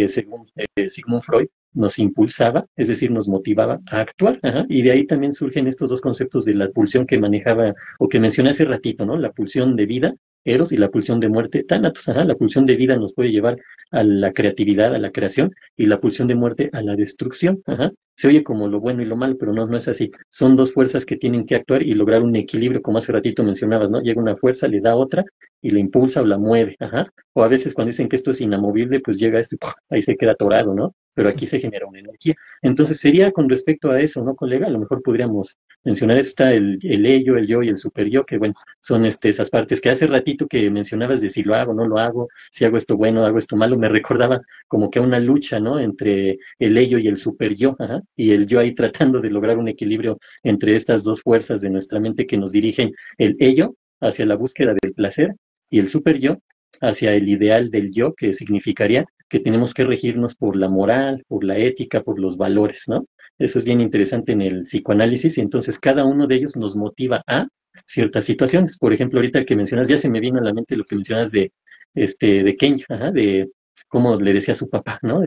según Sigmund Freud, nos impulsaba, es decir, nos motivaba a actuar, ajá, y de ahí también surgen estos dos conceptos de la pulsión que manejaba o que mencioné hace ratito, ¿no? La pulsión de vida, Eros, y la pulsión de muerte, Thanatos, ajá. La pulsión de vida nos puede llevar a la creatividad, a la creación, y la pulsión de muerte a la destrucción, ajá. Se oye como lo bueno y lo malo, pero no, no es así. Son dos fuerzas que tienen que actuar y lograr un equilibrio, como hace ratito mencionabas, ¿no? Llega una fuerza, le da otra y la impulsa o la mueve, ajá. O a veces cuando dicen que esto es inamovible, pues llega esto y ¡puf! Ahí se queda atorado, ¿no? Pero aquí se genera una energía. Entonces sería con respecto a eso, ¿no, colega? A lo mejor podríamos mencionar, está el ello, el yo y el super yo, que bueno, son esas partes que hace ratito que mencionabas de si lo hago, no lo hago, si hago esto bueno, hago esto malo, me recordaba como que una lucha, ¿no? Entre el ello y el super yo, ajá, y el yo ahí tratando de lograr un equilibrio entre estas dos fuerzas de nuestra mente que nos dirigen, el ello hacia la búsqueda del placer y el super yo hacia el ideal del yo, que significaría que tenemos que regirnos por la moral, por la ética, por los valores, ¿no? Eso es bien interesante en el psicoanálisis y entonces cada uno de ellos nos motiva a ciertas situaciones. Por ejemplo, ahorita que mencionas, ya se me vino a la mente lo que mencionas de Kenji, ajá, de cómo le decía a su papá, ¿no?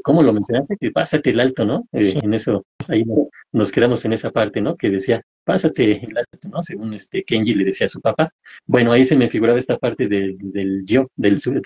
¿Cómo lo mencionaste? Que pásate el alto, ¿no? Sí. En eso, ahí nos quedamos en esa parte, ¿no? Que decía, pásate el alto, ¿no? Según Kenji le decía a su papá. Bueno, ahí se me figuraba esta parte del yo,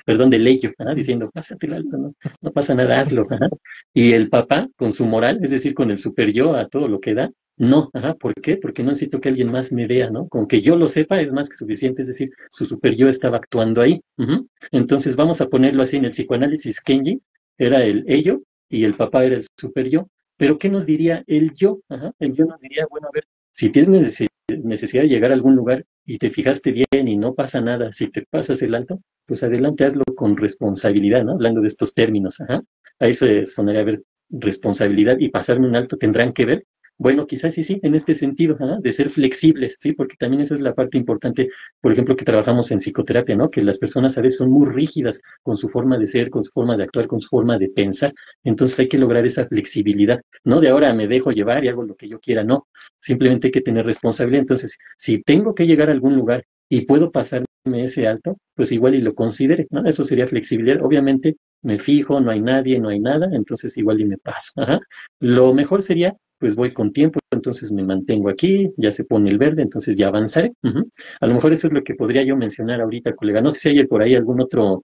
perdón, del ello, ¿ah? Diciendo, pásate el alto, ¿no? No pasa nada, hazlo, ajá. Y el papá, con su moral, es decir, con el super yo a todo lo que da, no, ajá, ¿por qué? Porque no necesito que alguien más me vea, ¿no? Con que yo lo sepa es más que suficiente, es decir, su super yo estaba actuando ahí. Ujú. Entonces vamos a ponerlo así en el psicoanálisis. Kenji era el ello y el papá era el super yo. Pero ¿qué nos diría el yo? Ajá, el yo nos diría, bueno, a ver, si tienes necesidad de llegar a algún lugar y te fijaste bien y no pasa nada, si te pasas el alto, pues adelante, hazlo con responsabilidad, ¿no? Hablando de estos términos, ajá. Ahí se sonaría a ver responsabilidad y pasarme un alto tendrán que ver Bueno, quizás sí, en este sentido, ¿ah? De ser flexibles, sí, porque también esa es la parte importante, por ejemplo, que trabajamos en psicoterapia, ¿no? Que las personas a veces son muy rígidas con su forma de ser, con su forma de actuar, con su forma de pensar. Entonces hay que lograr esa flexibilidad, no de ahora me dejo llevar y hago lo que yo quiera, no. Simplemente hay que tener responsabilidad. Entonces, si tengo que llegar a algún lugar y puedo pasarme ese alto, pues igual y lo considere, ¿no? Eso sería flexibilidad. Obviamente me fijo, no hay nadie, no hay nada, entonces igual y me paso. Ajá. Lo mejor sería, pues voy con tiempo, entonces me mantengo aquí, ya se pone el verde, entonces ya avanzaré. Ujú. A lo mejor eso es lo que podría yo mencionar ahorita, colega. No sé si hay por ahí algún otro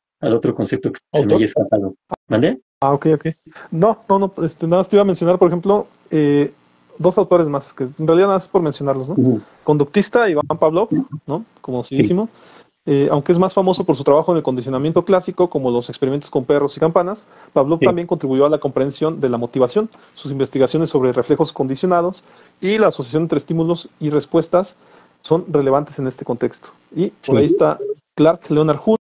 concepto que se me haya ¿Autor? escapado. ¿Mandé? Ah, ok, ok. No, nada más te iba a mencionar, por ejemplo, dos autores más, que en realidad nada más por mencionarlos, ¿no? Ujú. Conductista, Iván Pavlov, ¿no? Sí, Conocidísimo. Aunque es más famoso por su trabajo en el condicionamiento clásico, como los experimentos con perros y campanas, Pavlov sí, también contribuyó a la comprensión de la motivación. Sus investigaciones sobre reflejos condicionados y la asociación entre estímulos y respuestas son relevantes en este contexto. Y por ahí sí. está Clark Leonard Hull.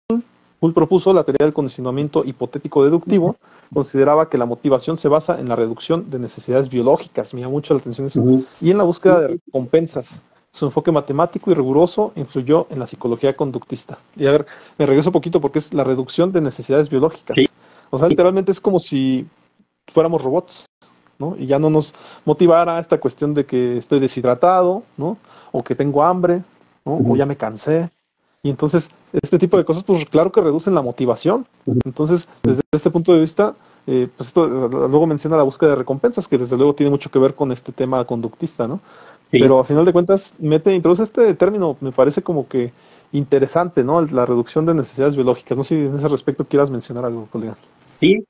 Hull propuso la teoría del condicionamiento hipotético deductivo. Consideraba que la motivación se basa en la reducción de necesidades biológicas, me llama mucho la atención eso, Ujú. y en la búsqueda de recompensas. Su enfoque matemático y riguroso influyó en la psicología conductista. Y a ver, me regreso un poquito porque es la reducción de necesidades Sí, biológicas. O sea, literalmente es como si fuéramos robots, ¿no? Y ya no nos motivara esta cuestión de que estoy deshidratado, ¿no? O que tengo hambre, ¿no? O ujú, ya me cansé. Y entonces, este tipo de cosas, pues claro que reducen la motivación. ujú, Entonces, desde este punto de vista, pues esto luego menciona la búsqueda de recompensas, que desde luego tiene mucho que ver con este tema conductista, ¿no? sí. Pero a final de cuentas, introduce este término, me parece como que interesante, ¿no? La reducción de necesidades biológicas. No sé si en ese respecto quieras mencionar algo, colega. Sí,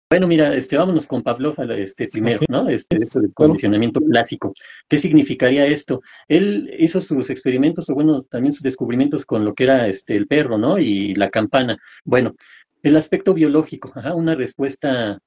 bueno, mira, vámonos con Pavlov Ok, primero, ¿no? Esto del claro. condicionamiento clásico. ¿Qué significaría esto? Él hizo sus experimentos, o bueno, también sus descubrimientos con lo que era el perro, ¿no? Y la campana. Bueno, el aspecto biológico, ajá, una respuesta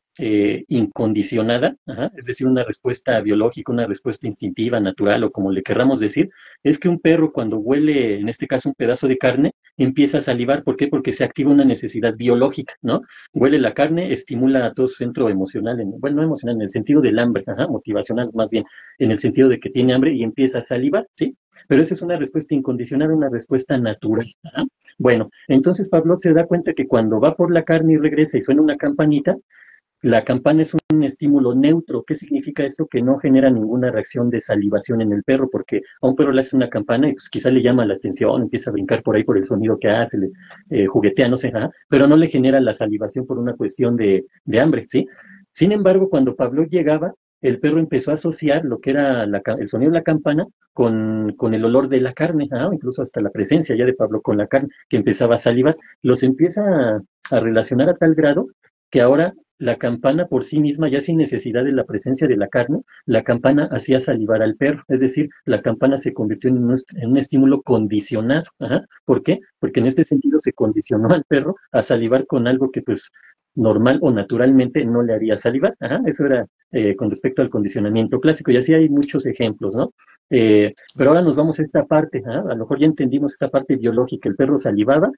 incondicionada, ajá, es decir, una respuesta biológica, una respuesta instintiva, natural, o como le querramos decir, es que un perro cuando huele, en este caso, un pedazo de carne, empieza a salivar. ¿Por qué? Porque se activa una necesidad biológica, ¿no? Huele la carne, estimula a todo su centro emocional, bueno, no emocional, en el sentido del hambre, ajá, motivacional más bien, en el sentido de que tiene hambre y empieza a salivar, ¿sí? Pero esa es una respuesta incondicional, una respuesta natural. Ajá. Bueno, entonces Pablo se da cuenta que cuando va por la carne y regresa y suena una campanita, la campana es un estímulo neutro. ¿Qué significa esto? Que no genera ninguna reacción de salivación en el perro, porque a un perro le hace una campana y pues quizá le llama la atención, empieza a brincar por ahí por el sonido que hace, le juguetea, no sé, ajá, pero no le genera la salivación por una cuestión de hambre, ¿sí? Sin embargo, cuando Pablo llegaba, el perro empezó a asociar lo que era el sonido de la campana con el olor de la carne, ajá, incluso hasta la presencia ya de Pablo con la carne, que empezaba a salivar. Los empieza a relacionar a tal grado que ahora la campana por sí misma, ya sin necesidad de la presencia de la carne, la campana hacía salivar al perro. Es decir, la campana se convirtió en un estímulo condicionado. Ajá. ¿Por qué? Porque en este sentido se condicionó al perro a salivar con algo que pues normal o naturalmente no le haría salivar. Ajá. Eso era con respecto al condicionamiento clásico. Y así hay muchos ejemplos, ¿no? Pero ahora nos vamos a esta parte. ¿Ah? A lo mejor ya entendimos esta parte biológica. El perro salivaba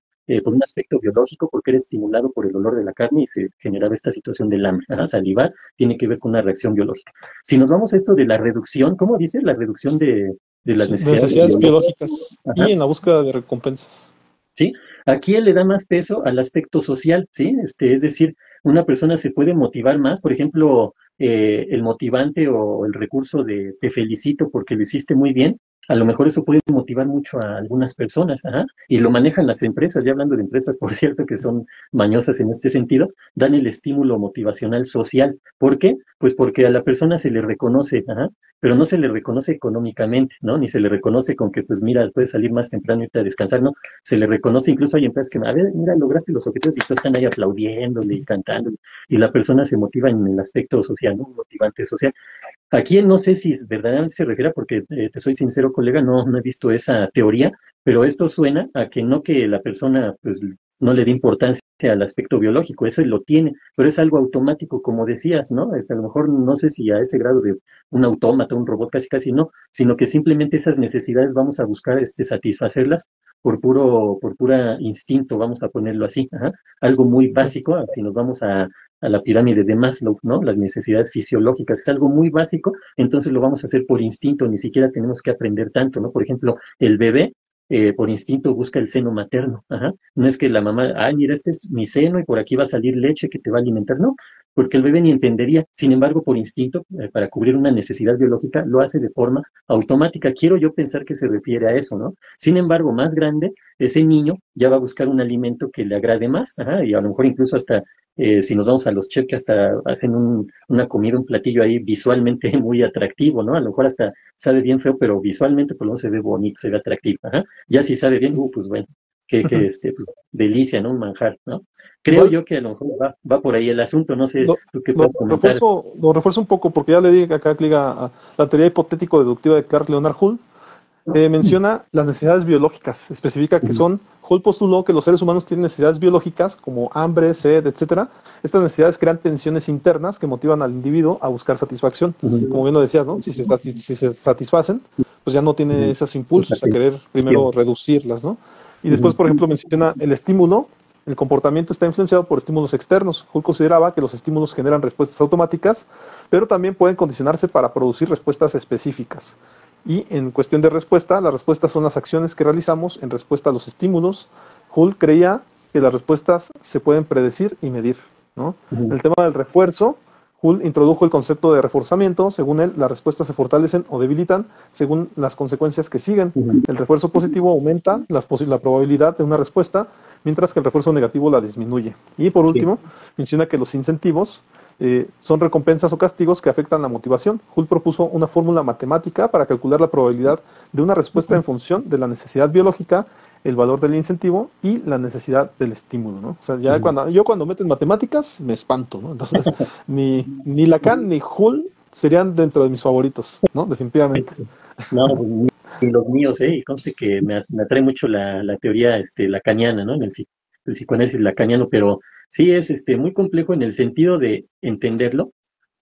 por un aspecto biológico, porque era estimulado por el olor de la carne y se generaba esta situación del hambre. Ajá, salivar tiene que ver con una reacción biológica. Si nos vamos a esto de la reducción, ¿cómo dice? La reducción de las Sí, necesidades necesidades biológicas. biológicas Ajá, y en la búsqueda de recompensas. ¿sí? Aquí él le da más peso al aspecto social, ¿sí? Es decir, una persona se puede motivar más, por ejemplo, el motivante o el recurso de te felicito porque lo hiciste muy bien, a lo mejor eso puede motivar mucho a algunas personas, ajá, y lo manejan las empresas, ya hablando de empresas, por cierto, que son mañosas en este sentido, dan el estímulo motivacional social. ¿Por qué? Pues porque a la persona se le reconoce, ajá, pero no se le reconoce económicamente, ¿no? Ni se le reconoce con que, pues mira, puedes salir más temprano y irte a descansar, ¿no? Se le reconoce, incluso hay empresas que, a ver, mira, lograste los objetivos y todos están ahí aplaudiéndole y cantándole, y la persona se motiva en el aspecto social, ¿no? Un motivante social. Aquí no sé si verdaderamente se refiere, porque te soy sincero, colega, no he visto esa teoría, pero esto suena a que no que la persona pues no le dé importancia al aspecto biológico, eso lo tiene, pero es algo automático, como decías, ¿no? A lo mejor no sé si a ese grado de un autómata, un robot, casi casi no, sino que simplemente esas necesidades vamos a buscar satisfacerlas por pura instinto, vamos a ponerlo así, ajá. Algo muy básico, si nos vamos a la pirámide de Maslow, ¿no? Las necesidades fisiológicas, es algo muy básico, entonces lo vamos a hacer por instinto, ni siquiera tenemos que aprender tanto, ¿no? Por ejemplo, el bebé por instinto busca el seno materno, ajá. No es que la mamá, ay, mira, este es mi seno y por aquí va a salir leche que te va a alimentar, no, porque el bebé ni entendería. Sin embargo, por instinto, para cubrir una necesidad biológica, lo hace de forma automática. Quiero yo pensar que se refiere a eso, ¿no? Sin embargo, más grande, ese niño ya va a buscar un alimento que le agrade más, ajá, y a lo mejor incluso hasta, si nos vamos a los chefs que hasta hacen una comida, un platillo ahí visualmente muy atractivo, ¿no? A lo mejor hasta sabe bien feo, pero visualmente por lo menos se ve bonito, se ve atractivo, ajá. Ya si sabe bien, pues bueno, pues delicia, ¿no? Un manjar, ¿no? Creo Igual yo que a lo mejor va por ahí el asunto, no sé, lo, tú qué puedes comentar. lo refuerzo un poco porque ya le di acá clic a la teoría hipotético-deductiva de Carl Leonard Hull. Menciona las necesidades biológicas, especifica que Ujú, son, Hull postuló que los seres humanos tienen necesidades biológicas como hambre, sed, etcétera. Estas necesidades crean tensiones internas que motivan al individuo a buscar satisfacción. Como ujú, bien lo decías, ¿no? Si se satisfacen, pues ya no tiene ujú. esos impulsos a querer primero Pasión. reducirlas, ¿no? Y después, Ujú, por ejemplo, menciona el estímulo. El comportamiento está influenciado por estímulos externos. Hull consideraba que los estímulos generan respuestas automáticas, pero también pueden condicionarse para producir respuestas específicas. Y en cuestión de respuesta, las respuestas son las acciones que realizamos en respuesta a los estímulos. Hull creía que las respuestas se pueden predecir y medir, ¿no? En ujú, el tema del refuerzo, Hull introdujo el concepto de reforzamiento. Según él, las respuestas se fortalecen o debilitan según las consecuencias que siguen. ujú. El refuerzo positivo aumenta la probabilidad de una respuesta, mientras que el refuerzo negativo la disminuye. Y por Sí. último, menciona que los incentivos son recompensas o castigos que afectan la motivación. Hull propuso una fórmula matemática para calcular la probabilidad de una respuesta en función de la necesidad biológica, el valor del incentivo y la necesidad del estímulo, ¿no? O sea, ya Ujú. cuando meten matemáticas me espanto, ¿no? Entonces, ni Lacan ni Hull serían dentro de mis favoritos, ¿no? Definitivamente. Este, No, pues ni los míos, ¿eh? Y conste que me atrae mucho la teoría lacaniana, ¿no? El psicoanálisis lacaniano, pero sí es muy complejo en el sentido de entenderlo,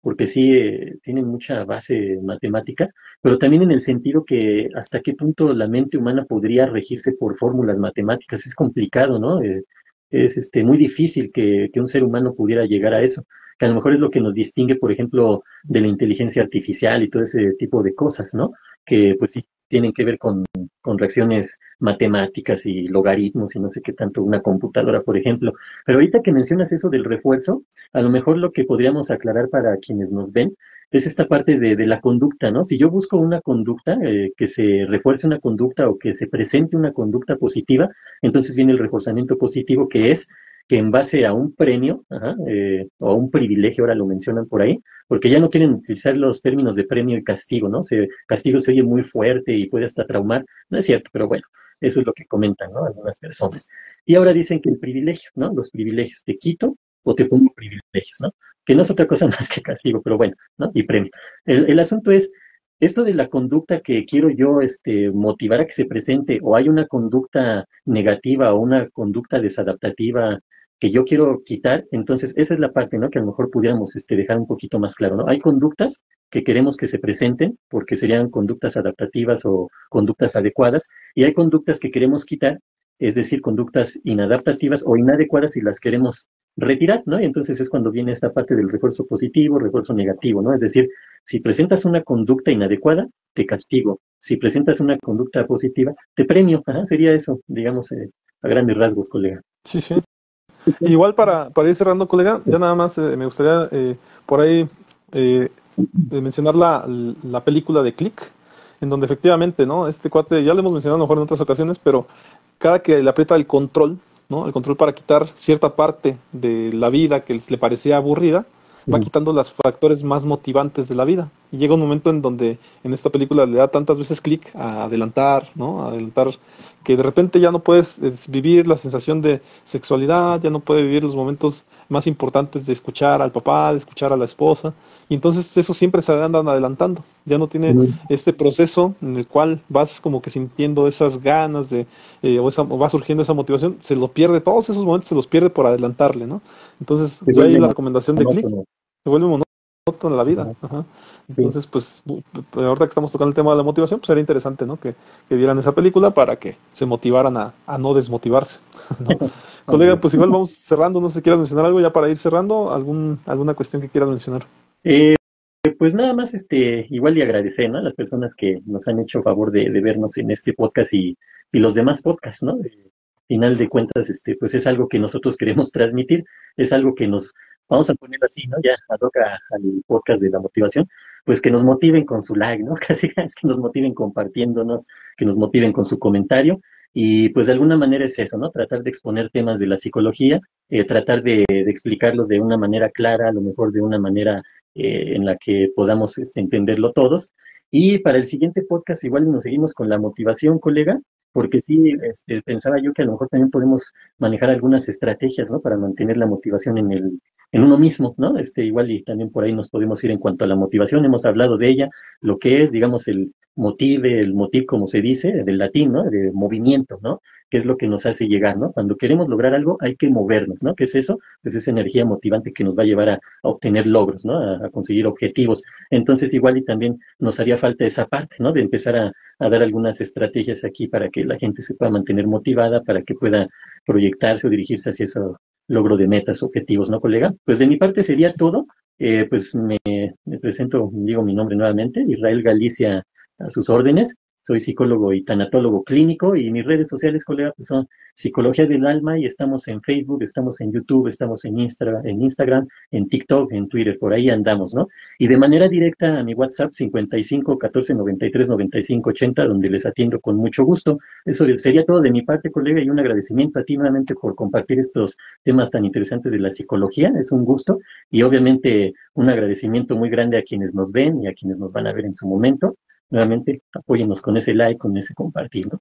porque sí tiene mucha base matemática, pero también en el sentido que hasta qué punto la mente humana podría regirse por fórmulas matemáticas. Es complicado, ¿no? Es muy difícil que un ser humano pudiera llegar a eso, que a lo mejor es lo que nos distingue, por ejemplo, de la inteligencia artificial y todo ese tipo de cosas, ¿no? Que pues sí tienen que ver con reacciones matemáticas y logaritmos y no sé qué tanto una computadora, por ejemplo. Pero ahorita que mencionas eso del refuerzo, a lo mejor lo que podríamos aclarar para quienes nos ven es esta parte de la conducta, ¿no? Si yo busco una conducta, que se refuerce una conducta o que se presente una conducta positiva, entonces viene el reforzamiento positivo, que es que en base a un premio, ajá, o a un privilegio, ahora lo mencionan por ahí, porque ya no quieren utilizar los términos de premio y castigo, ¿no? Castigo se oye muy fuerte y puede hasta traumar, no es cierto, pero bueno, eso es lo que comentan, ¿no? Algunas personas. Y ahora dicen que el privilegio, ¿no? Los privilegios, te quito o te pongo privilegios, ¿no? Que no es otra cosa más que castigo, pero bueno, ¿no? Y premio. El asunto es, esto de la conducta que quiero yo motivar a que se presente, o hay una conducta negativa o una conducta desadaptativa que yo quiero quitar, entonces esa es la parte, ¿no? Que a lo mejor pudiéramos dejar un poquito más claro, ¿no? Hay conductas que queremos que se presenten porque serían conductas adaptativas o conductas adecuadas, y hay conductas que queremos quitar, es decir, conductas inadaptativas o inadecuadas y las queremos retirar, ¿no? Y entonces es cuando viene esta parte del refuerzo positivo, refuerzo negativo, ¿no? Es decir, si presentas una conducta inadecuada, te castigo. Si presentas una conducta positiva, te premio. Ajá, sería eso, digamos, a grandes rasgos, colega. Sí, sí. Igual para ir cerrando, colega, ya nada más me gustaría por ahí eh, mencionar la película de Click, en donde efectivamente, ¿no? Este cuate, ya lo hemos mencionado a lo mejor en otras ocasiones, pero cada que le aprieta el control, ¿no? El control para quitar cierta parte de la vida que le parecía aburrida, va Ujú, quitando los factores más motivantes de la vida. Y llega un momento en donde en esta película le da tantas veces clic a adelantar, ¿no? A adelantar, que de repente ya no puedes vivir la sensación de sexualidad, ya no puede vivir los momentos más importantes de escuchar al papá, de escuchar a la esposa, y entonces eso siempre se andan adelantando, ya no tiene ujú. este proceso en el cual vas como que sintiendo esas ganas de, o va surgiendo esa motivación, se lo pierde, todos esos momentos se los pierde por adelantarle, ¿no? Entonces Se ya ahí vuelve la recomendación de clic monótono. se vuelve monótono. en la vida. Ajá. Ajá. Sí. Entonces, pues, ahorita que estamos tocando el tema de la motivación, pues sería interesante, ¿no? Que vieran esa película para que se motivaran a no desmotivarse, ¿no? Así Colega, es. pues igual vamos cerrando, no sé si quieras mencionar algo ya para ir cerrando, alguna cuestión que quieras mencionar. Eh, pues nada más, igual y agradecer, ¿no? A las personas que nos han hecho favor de vernos en este podcast y los demás podcasts, ¿no? Final de cuentas, pues es algo que nosotros queremos transmitir, es algo que nos, vamos a poner así, ¿no? Ya toca al podcast de la motivación, pues que nos motiven con su like, ¿no? Casi es que nos motiven compartiéndonos, que nos motiven con su comentario. Y pues de alguna manera es eso, ¿no? Tratar de exponer temas de la psicología, tratar de explicarlos de una manera clara, a lo mejor de una manera en la que podamos entenderlo todos. Y para el siguiente podcast igual nos seguimos con la motivación, colega, porque sí, pensaba yo que a lo mejor también podemos manejar algunas estrategias, ¿no? Para mantener la motivación en uno mismo, ¿no? Igual y también por ahí nos podemos ir en cuanto a la motivación, hemos hablado de ella, lo que es, digamos, el motiv, como se dice, del latín, ¿no? De movimiento, ¿no? ¿Qué es lo que nos hace llegar, ¿no? Cuando queremos lograr algo hay que movernos, ¿no? ¿Qué es eso? Pues esa energía motivante que nos va a llevar a obtener logros, ¿no? A conseguir objetivos. Entonces, igual y también nos haría falta esa parte, ¿no? De empezar a dar algunas estrategias aquí para que la gente se pueda mantener motivada, para que pueda proyectarse o dirigirse hacia ese logro de metas, objetivos, ¿no, colega? Pues de mi parte sería todo. Pues me presento, digo mi nombre nuevamente, Israel Galicia, a sus órdenes. Soy psicólogo y tanatólogo clínico y mis redes sociales, colega, pues son Psicología del Alma y estamos en Facebook, estamos en YouTube, estamos en Instagram, en TikTok, en Twitter, por ahí andamos, ¿no? Y de manera directa a mi WhatsApp 55 14 93 95 80, donde les atiendo con mucho gusto. Eso sería todo de mi parte, colega, y un agradecimiento a ti nuevamente por compartir estos temas tan interesantes de la psicología. Es un gusto y obviamente un agradecimiento muy grande a quienes nos ven y a quienes nos van a ver en su momento. Nuevamente, apóyennos con ese like, con ese compartir, ¿no?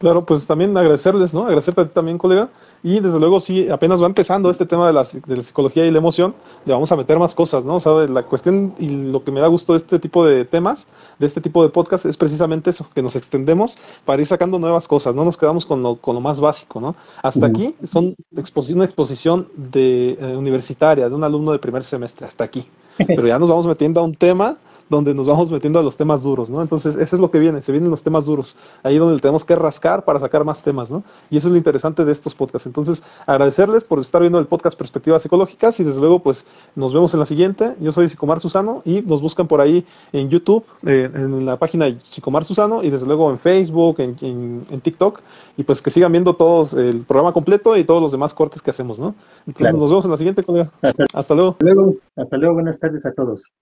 Claro, pues también agradecerles, ¿no? Agradecerte a ti también, colega. Y desde luego, sí, apenas va empezando este tema de la psicología y la emoción, le vamos a meter más cosas, ¿no? ¿Sabe? La cuestión y lo que me da gusto de este tipo de temas, de este tipo de podcast, es precisamente eso, que nos extendemos para ir sacando nuevas cosas, no nos quedamos con lo más básico, ¿no? Hasta Ujú. aquí son una exposición de, universitaria, de un alumno de primer semestre, hasta aquí. Pero ya nos vamos metiendo a un tema donde nos vamos metiendo a los temas duros, ¿no? Entonces, eso es lo que viene, se vienen los temas duros, ahí donde le tenemos que rascar para sacar más temas, ¿no? Y eso es lo interesante de estos podcasts. Entonces, agradecerles por estar viendo el podcast Perspectivas Psicológicas y desde luego, pues, nos vemos en la siguiente. Yo soy Psicomar Susano y nos buscan por ahí en YouTube, en la página de Psicomar Susano y desde luego en Facebook, en TikTok y pues que sigan viendo todos el programa completo y todos los demás cortes que hacemos, ¿no? Entonces, Claro. nos vemos en la siguiente, colega. Hasta Hasta luego. luego. Hasta luego. Buenas tardes a todos.